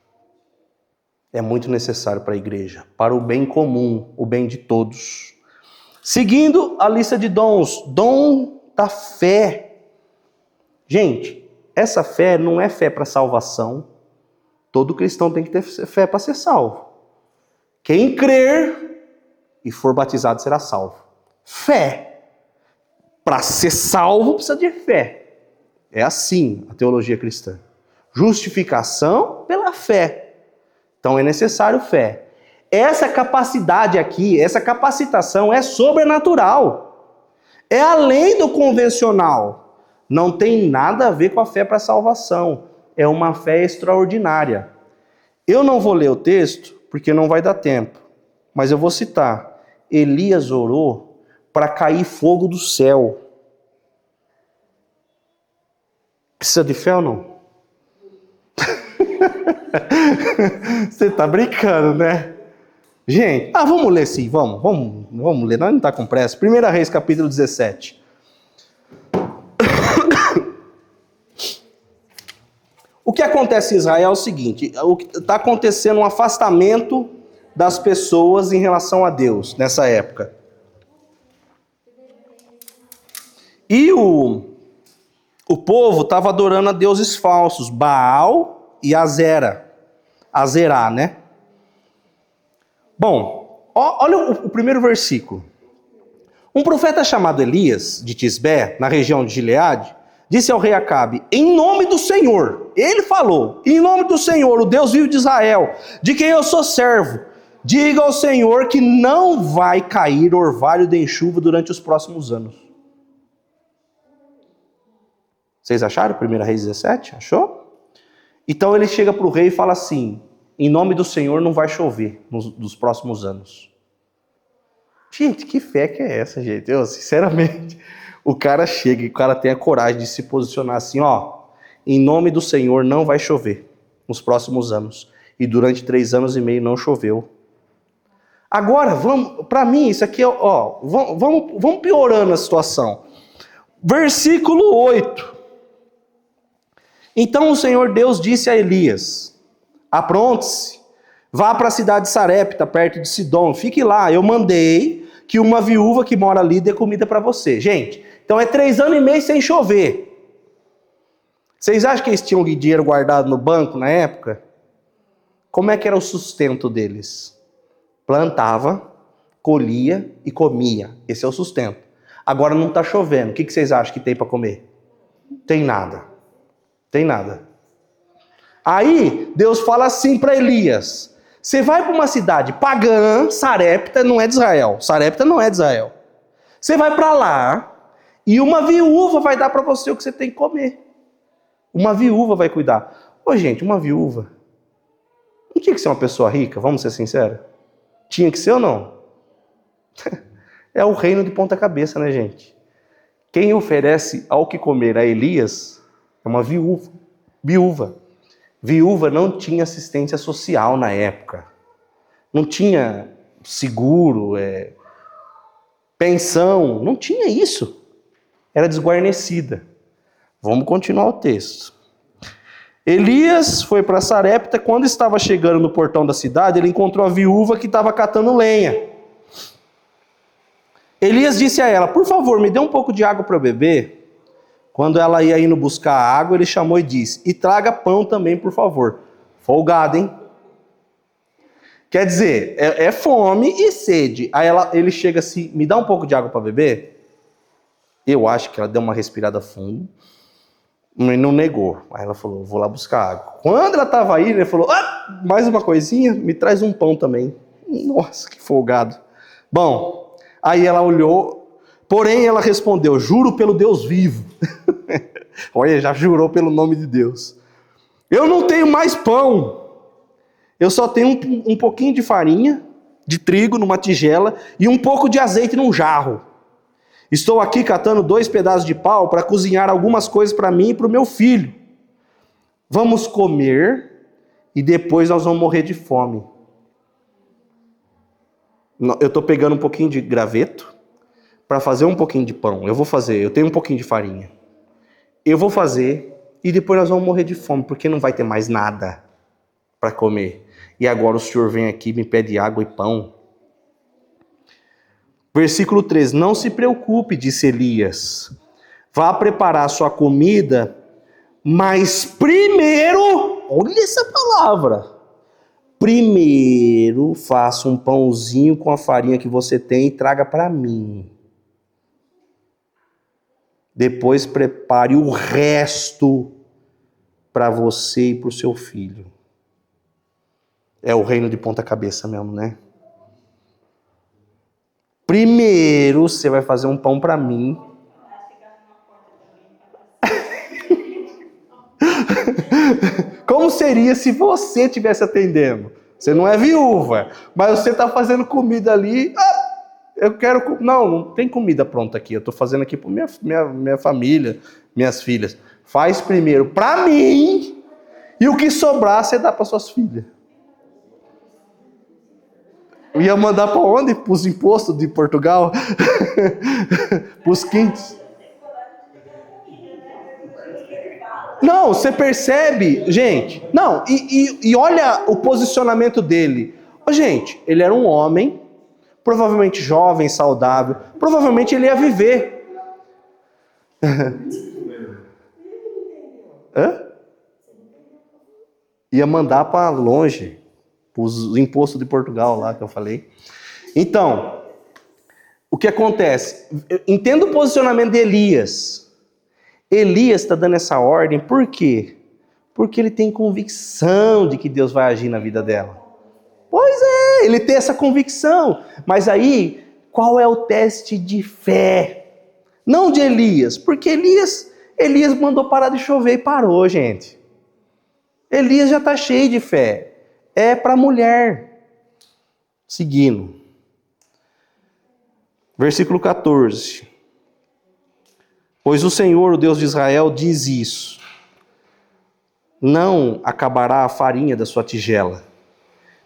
É muito necessário para a igreja, para o bem comum, o bem de todos. Seguindo a lista de dons, dom da fé. Gente, essa fé não é fé para salvação. Todo cristão tem que ter fé para ser salvo. Quem crer e for batizado será salvo. Fé. Para ser salvo precisa de fé. É assim a teologia cristã. Justificação pela fé. Então é necessário fé. Essa capacidade aqui, essa capacitação é sobrenatural. É além do convencional. Não tem nada a ver com a fé para salvação. É uma fé extraordinária. Eu não vou ler o texto, porque não vai dar tempo. Mas eu vou citar. Elias orou para cair fogo do céu. Precisa de fé ou não? Você tá brincando, né? Gente, vamos ler sim, vamos ler, nós não tá com pressa. 1 Reis, capítulo 17. O que acontece em Israel é o seguinte, está acontecendo um afastamento das pessoas em relação a Deus, nessa época. E o povo estava adorando a deuses falsos, Baal e Azerá, né? Bom, olha o primeiro versículo. Um profeta chamado Elias, de Tisbé, na região de Gileade, disse ao rei Acabe: em nome do Senhor, ele falou, em nome do Senhor, o Deus vivo de Israel, de quem eu sou servo, diga ao Senhor que não vai cair orvalho de chuva durante os próximos anos. Vocês acharam? 1 Reis 17? Achou? Então ele chega para o rei e fala assim: em nome do Senhor não vai chover nos próximos anos. Gente, que fé que é essa, gente? Eu, sinceramente, o cara chega e o cara tem a coragem de se posicionar assim, ó, em nome do Senhor não vai chover nos próximos anos. E durante 3 anos e meio não choveu. Agora, para mim, isso aqui, ó, vamos piorando a situação. Versículo 8. Então o Senhor Deus disse a Elias: apronte-se, vá para a cidade de Sarepta, perto de Sidom, fique lá, eu mandei que uma viúva que mora ali dê comida para você. Gente, então é 3 anos e meio sem chover. Vocês acham que eles tinham dinheiro guardado no banco na época? Como é que era o sustento deles? Plantava, colhia e comia. Esse é o sustento. Agora não está chovendo. O que vocês acham que tem para comer? Tem nada. Tem nada. Aí Deus fala assim para Elias: você vai para uma cidade pagã, Sarepta não é de Israel. Sarepta não é de Israel. Você vai para lá e uma viúva vai dar para você o que você tem que comer. Uma viúva vai cuidar. Ô gente, uma viúva não tinha que ser uma pessoa rica, vamos ser sinceros? Tinha que ser ou não? É o reino de ponta cabeça, né, gente? Quem oferece ao que comer a Elias é uma viúva. Viúva não tinha assistência social na época. Não tinha seguro, pensão, não tinha isso. Era desguarnecida. Vamos continuar o texto. Elias foi para Sarepta. Quando estava chegando no portão da cidade, ele encontrou a viúva que estava catando lenha. Elias disse a ela: por favor, me dê um pouco de água para beber. Quando ela ia indo buscar água, ele chamou e disse: e traga pão também, por favor. Folgado, hein? Quer dizer, é fome e sede. Aí ele chega assim: me dá um pouco de água para beber? Eu acho que ela deu uma respirada fundo, mas não negou. Aí ela falou: vou lá buscar água. Quando ela estava aí, ele falou: mais uma coisinha, me traz um pão também. Nossa, que folgado. Bom, aí ela olhou, porém ela respondeu: juro pelo Deus vivo. Olha, já jurou pelo nome de Deus. Eu não tenho mais pão. Eu só tenho um pouquinho de farinha, de trigo numa tigela e um pouco de azeite num jarro. Estou aqui catando 2 pedaços de pau para cozinhar algumas coisas para mim e para o meu filho. Vamos comer e depois nós vamos morrer de fome. Eu estou pegando um pouquinho de graveto para fazer um pouquinho de pão. Eu tenho um pouquinho de farinha. Eu vou fazer e depois nós vamos morrer de fome, porque não vai ter mais nada para comer. E agora o Senhor vem aqui e me pede água e pão. Versículo 13. Não se preocupe, disse Elias. Vá preparar sua comida, mas primeiro, olha essa palavra. Primeiro faça um pãozinho com a farinha que você tem e traga para mim. Depois prepare o resto para você e para o seu filho. É o reino de ponta cabeça mesmo, né? Primeiro você vai fazer um pão para mim. Como seria se você estivesse atendendo? Você não é viúva, mas você está fazendo comida ali. Eu quero... Não tem comida pronta aqui. Eu estou fazendo aqui para minha família, minhas filhas. Faz primeiro para mim e o que sobrar você dá para suas filhas. Eu ia mandar para onde? Para os impostos de Portugal? Para os quintos? Não, você percebe, gente? Não, e olha o posicionamento dele. Gente, ele era um homem, provavelmente jovem, saudável. Provavelmente ele ia viver. Ia mandar para longe. Os impostos de Portugal lá que eu falei. Então, o que acontece? Entenda o posicionamento de Elias. Elias está dando essa ordem, por quê? Porque ele tem convicção de que Deus vai agir na vida dela. Pois é, ele tem essa convicção. Mas aí, qual é o teste de fé? Não de Elias, porque Elias mandou parar de chover e parou, gente. Elias já está cheio de fé. É para a mulher. Seguindo. Versículo 14. Pois o Senhor, o Deus de Israel, diz isso: não acabará a farinha da sua tigela,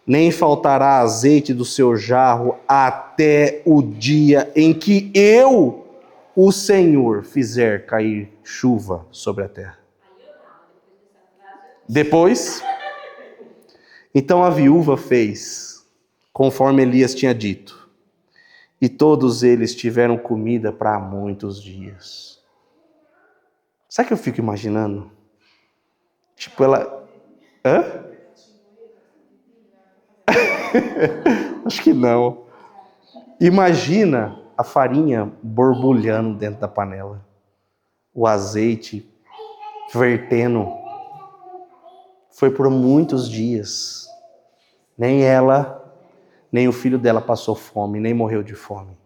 nem faltará azeite do seu jarro, até o dia em que eu, o Senhor, fizer cair chuva sobre a terra. Depois... Então a viúva fez, conforme Elias tinha dito, e todos eles tiveram comida para muitos dias. Sabe o que eu fico imaginando? Tipo, ela... Acho que não. Imagina a farinha borbulhando dentro da panela, o azeite vertendo. Foi por muitos dias. Nem ela, nem o filho dela passou fome, nem morreu de fome.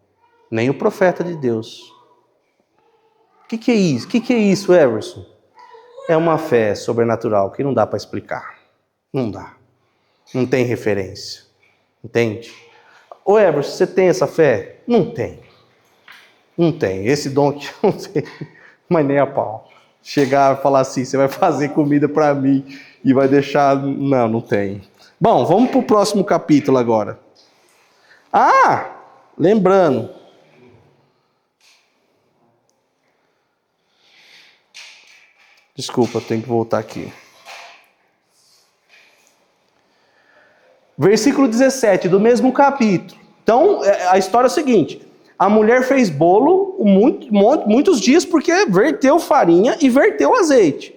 Nem o profeta de Deus. O que é isso? O que é isso, Everson? É uma fé sobrenatural que não dá para explicar. Não dá. Não tem referência. Entende? Ô Everson, você tem essa fé? Não tem. Não tem. Esse dom aqui não tem. Mas nem a pau. Chegar e falar assim, você vai fazer comida para mim e vai deixar... Não, não tem. Bom, vamos para o próximo capítulo agora. Ah, lembrando. Desculpa, eu tenho que voltar aqui. Versículo 17 do mesmo capítulo. Então, a história é a seguinte. A mulher fez bolo muitos dias porque verteu farinha e verteu azeite.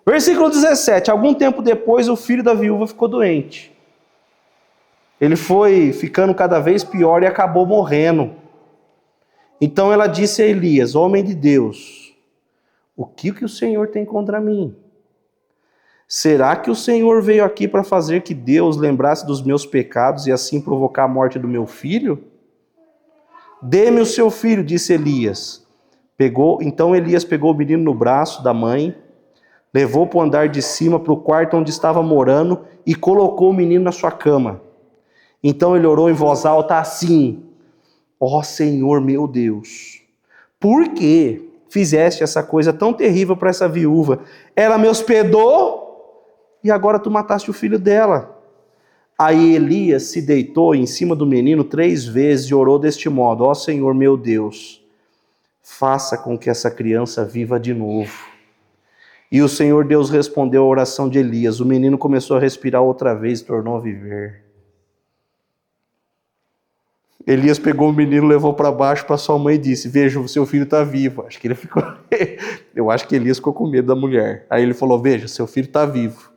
Versículo 17. Algum tempo depois, o filho da viúva ficou doente. Ele foi ficando cada vez pior e acabou morrendo. Então ela disse a Elias, homem de Deus, o que o Senhor tem contra mim? Será que o Senhor veio aqui para fazer que Deus lembrasse dos meus pecados e assim provocar a morte do meu filho? Dê-me o seu filho, disse Elias. Então Elias pegou o menino no braço da mãe, levou para o andar de cima, para o quarto onde estava morando e colocou o menino na sua cama. Então ele orou em voz alta assim, ó Senhor meu Deus, por que fizeste essa coisa tão terrível para essa viúva? Ela me hospedou e agora tu mataste o filho dela. Aí Elias se deitou em cima do menino 3 vezes e orou deste modo, ó Senhor meu Deus, faça com que essa criança viva de novo. E o Senhor Deus respondeu à oração de Elias, o menino começou a respirar outra vez e tornou a viver. Elias pegou o menino, levou para baixo para sua mãe e disse, veja, o seu filho está vivo. Eu acho que Elias ficou com medo da mulher. Aí ele falou, veja, seu filho está vivo.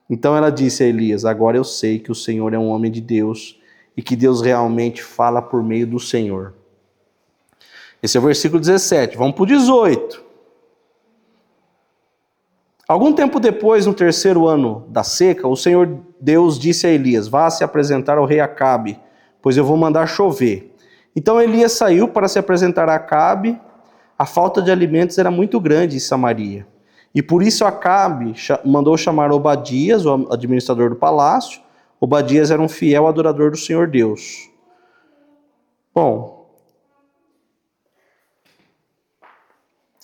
Então ela disse a Elias, agora eu sei que o Senhor é um homem de Deus e que Deus realmente fala por meio do Senhor. Esse é o versículo 17. Vamos para o 18. Algum tempo depois, no 3º ano da seca, o Senhor Deus disse a Elias, vá se apresentar ao rei Acabe, pois eu vou mandar chover. Então Elias saiu para se apresentar a Acabe. A falta de alimentos era muito grande em Samaria. E por isso Acabe mandou chamar Obadias, o administrador do palácio. Obadias era um fiel adorador do Senhor Deus. Bom,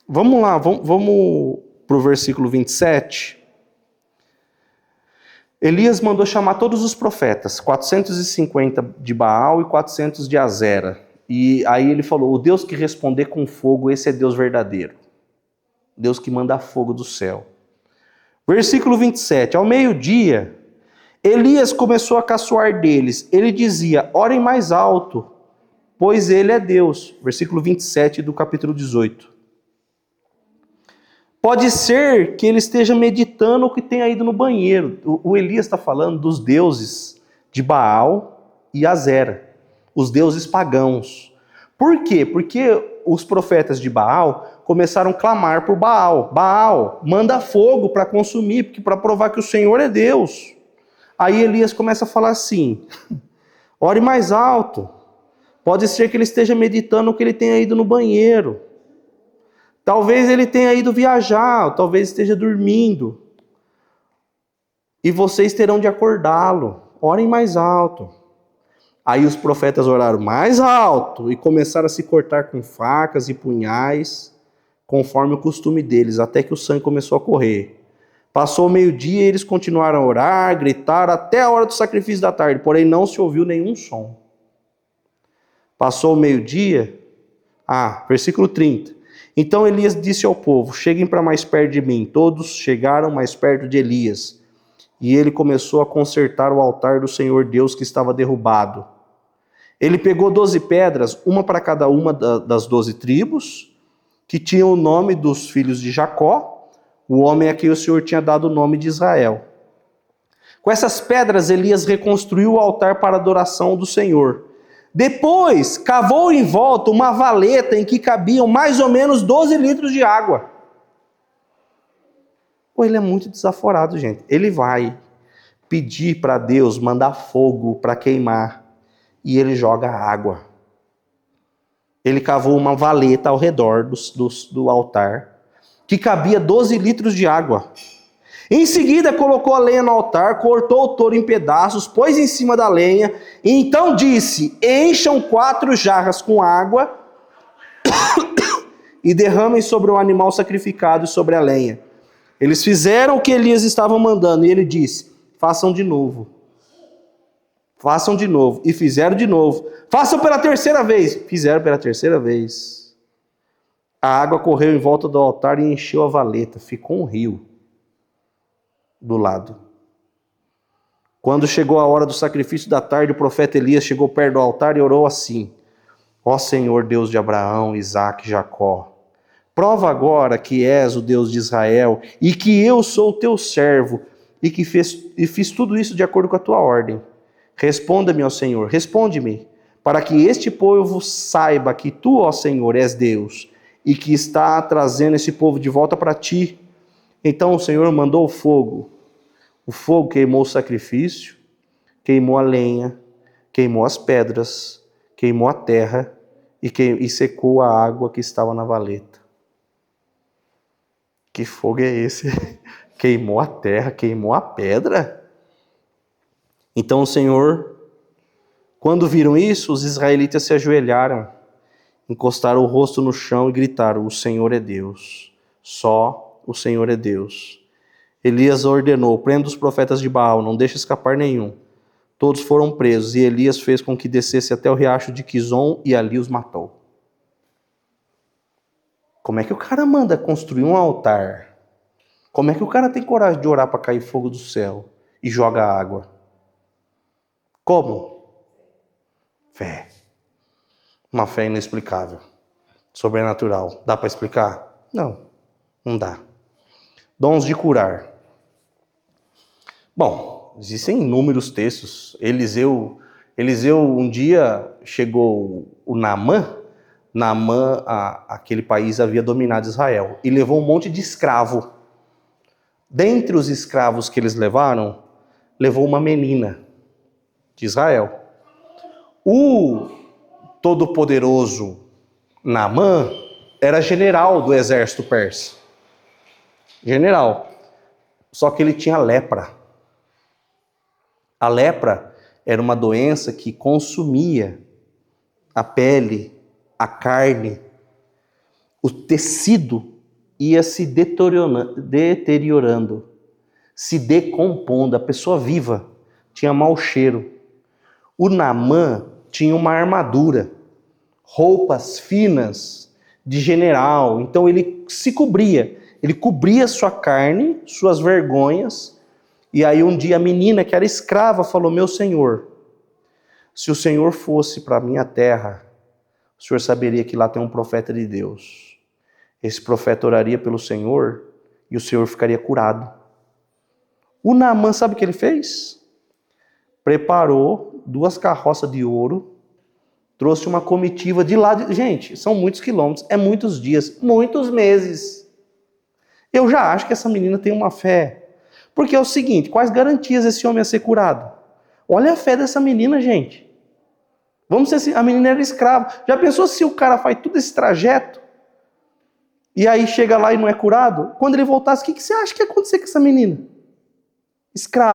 vamos lá, vamos para o versículo 27. Elias mandou chamar todos os profetas, 450 de Baal e 400 de Azera. E aí ele falou, o Deus que responder com fogo, esse é Deus verdadeiro. Deus que manda fogo do céu. Versículo 27. Ao meio-dia, Elias começou a caçoar deles. Ele dizia, orem mais alto, pois ele é Deus. Versículo 27 do capítulo 18. Pode ser que ele esteja meditando o que tenha ido no banheiro. O Elias está falando dos deuses de Baal e Azera, os deuses pagãos. Por quê? Porque os profetas de Baal começaram a clamar por Baal. Baal, manda fogo para consumir, para provar que o Senhor é Deus. Aí Elias começa a falar assim, ore mais alto. Pode ser que ele esteja meditando o que ele tenha ido no banheiro. Talvez ele tenha ido viajar, talvez esteja dormindo. E vocês terão de acordá-lo. Orem mais alto. Aí os profetas oraram mais alto e começaram a se cortar com facas e punhais, conforme o costume deles, até que o sangue começou a correr. Passou o meio-dia e eles continuaram a orar, gritar até a hora do sacrifício da tarde, porém não se ouviu nenhum som. Passou o meio-dia, versículo 30. Então Elias disse ao povo, cheguem para mais perto de mim. Todos chegaram mais perto de Elias. E ele começou a consertar o altar do Senhor Deus que estava derrubado. Ele pegou 12 pedras, uma para cada uma das 12 tribos, que tinham o nome dos filhos de Jacó, o homem a quem o Senhor tinha dado o nome de Israel. Com essas pedras, Elias reconstruiu o altar para a adoração do Senhor. Depois, cavou em volta uma valeta em que cabiam mais ou menos 12 litros de água. Ele é muito desaforado, gente. Ele vai pedir para Deus mandar fogo para queimar e ele joga água. Ele cavou uma valeta ao redor do altar que cabia 12 litros de água. Em seguida, colocou a lenha no altar, cortou o touro em pedaços, pôs em cima da lenha, e então disse, encham 4 jarras com água, e derramem sobre o animal sacrificado e sobre a lenha. Eles fizeram o que Elias estava mandando, e ele disse, façam de novo. Façam de novo. E fizeram de novo. Façam pela terceira vez. Fizeram pela terceira vez. A água correu em volta do altar e encheu a valeta. Ficou um rio do lado. Quando chegou a hora do sacrifício da tarde, o profeta Elias chegou perto do altar e orou assim: ó Senhor, Deus de Abraão, Isaque e Jacó, prova agora que és o Deus de Israel e que eu sou o teu servo e que fiz tudo isso de acordo com a tua ordem. Responda-me, ó Senhor, responde-me, para que este povo saiba que tu, ó Senhor, és Deus e que está trazendo esse povo de volta para ti. Então o Senhor mandou o fogo. O fogo queimou o sacrifício, queimou a lenha, queimou as pedras, queimou a terra e secou a água que estava na valeta. Que fogo é esse? Queimou a terra, queimou a pedra? Então o Senhor, quando viram isso, os israelitas se ajoelharam, encostaram o rosto no chão e gritaram: o Senhor é Deus, só o Senhor é Deus. Elias ordenou: prenda os profetas de Baal, não deixe escapar nenhum. Todos foram presos, e Elias fez com que descesse até o riacho de Quizon e ali os matou. Como é que o cara manda construir um altar? Como é que o cara tem coragem de orar para cair fogo do céu e joga água? Como? Fé. Uma fé inexplicável, sobrenatural. Dá para explicar? Não, não dá. Dons de curar. Bom, existem inúmeros textos. Eliseu um dia chegou o Naamã. Naamã, aquele país havia dominado Israel e levou um monte de escravo. Dentre os escravos que eles levaram, levou uma menina de Israel. O todo-poderoso Naamã era general do exército persa. General. Só que ele tinha lepra. A lepra era uma doença que consumia a pele, a carne, o tecido ia se deteriorando, se decompondo. A pessoa viva tinha mau cheiro. O Naamã tinha uma armadura, roupas finas de general, então ele se cobria. Ele cobria sua carne, suas vergonhas. E aí um dia a menina que era escrava falou: meu senhor, se o senhor fosse para a minha terra, o senhor saberia que lá tem um profeta de Deus. Esse profeta oraria pelo senhor e o senhor ficaria curado. O Naamã, sabe o que ele fez? Preparou 2 carroças de ouro, trouxe uma comitiva de lá. Gente, são muitos quilômetros, é muitos dias, muitos meses. Eu já acho que essa menina tem uma fé. Porque é o seguinte, quais garantias esse homem ia ser curado? Olha a fé dessa menina, gente. Vamos ser assim, a menina era escrava. Já pensou se o cara faz todo esse trajeto e aí chega lá e não é curado? Quando ele voltasse, o que você acha que ia acontecer com essa menina? Escrava.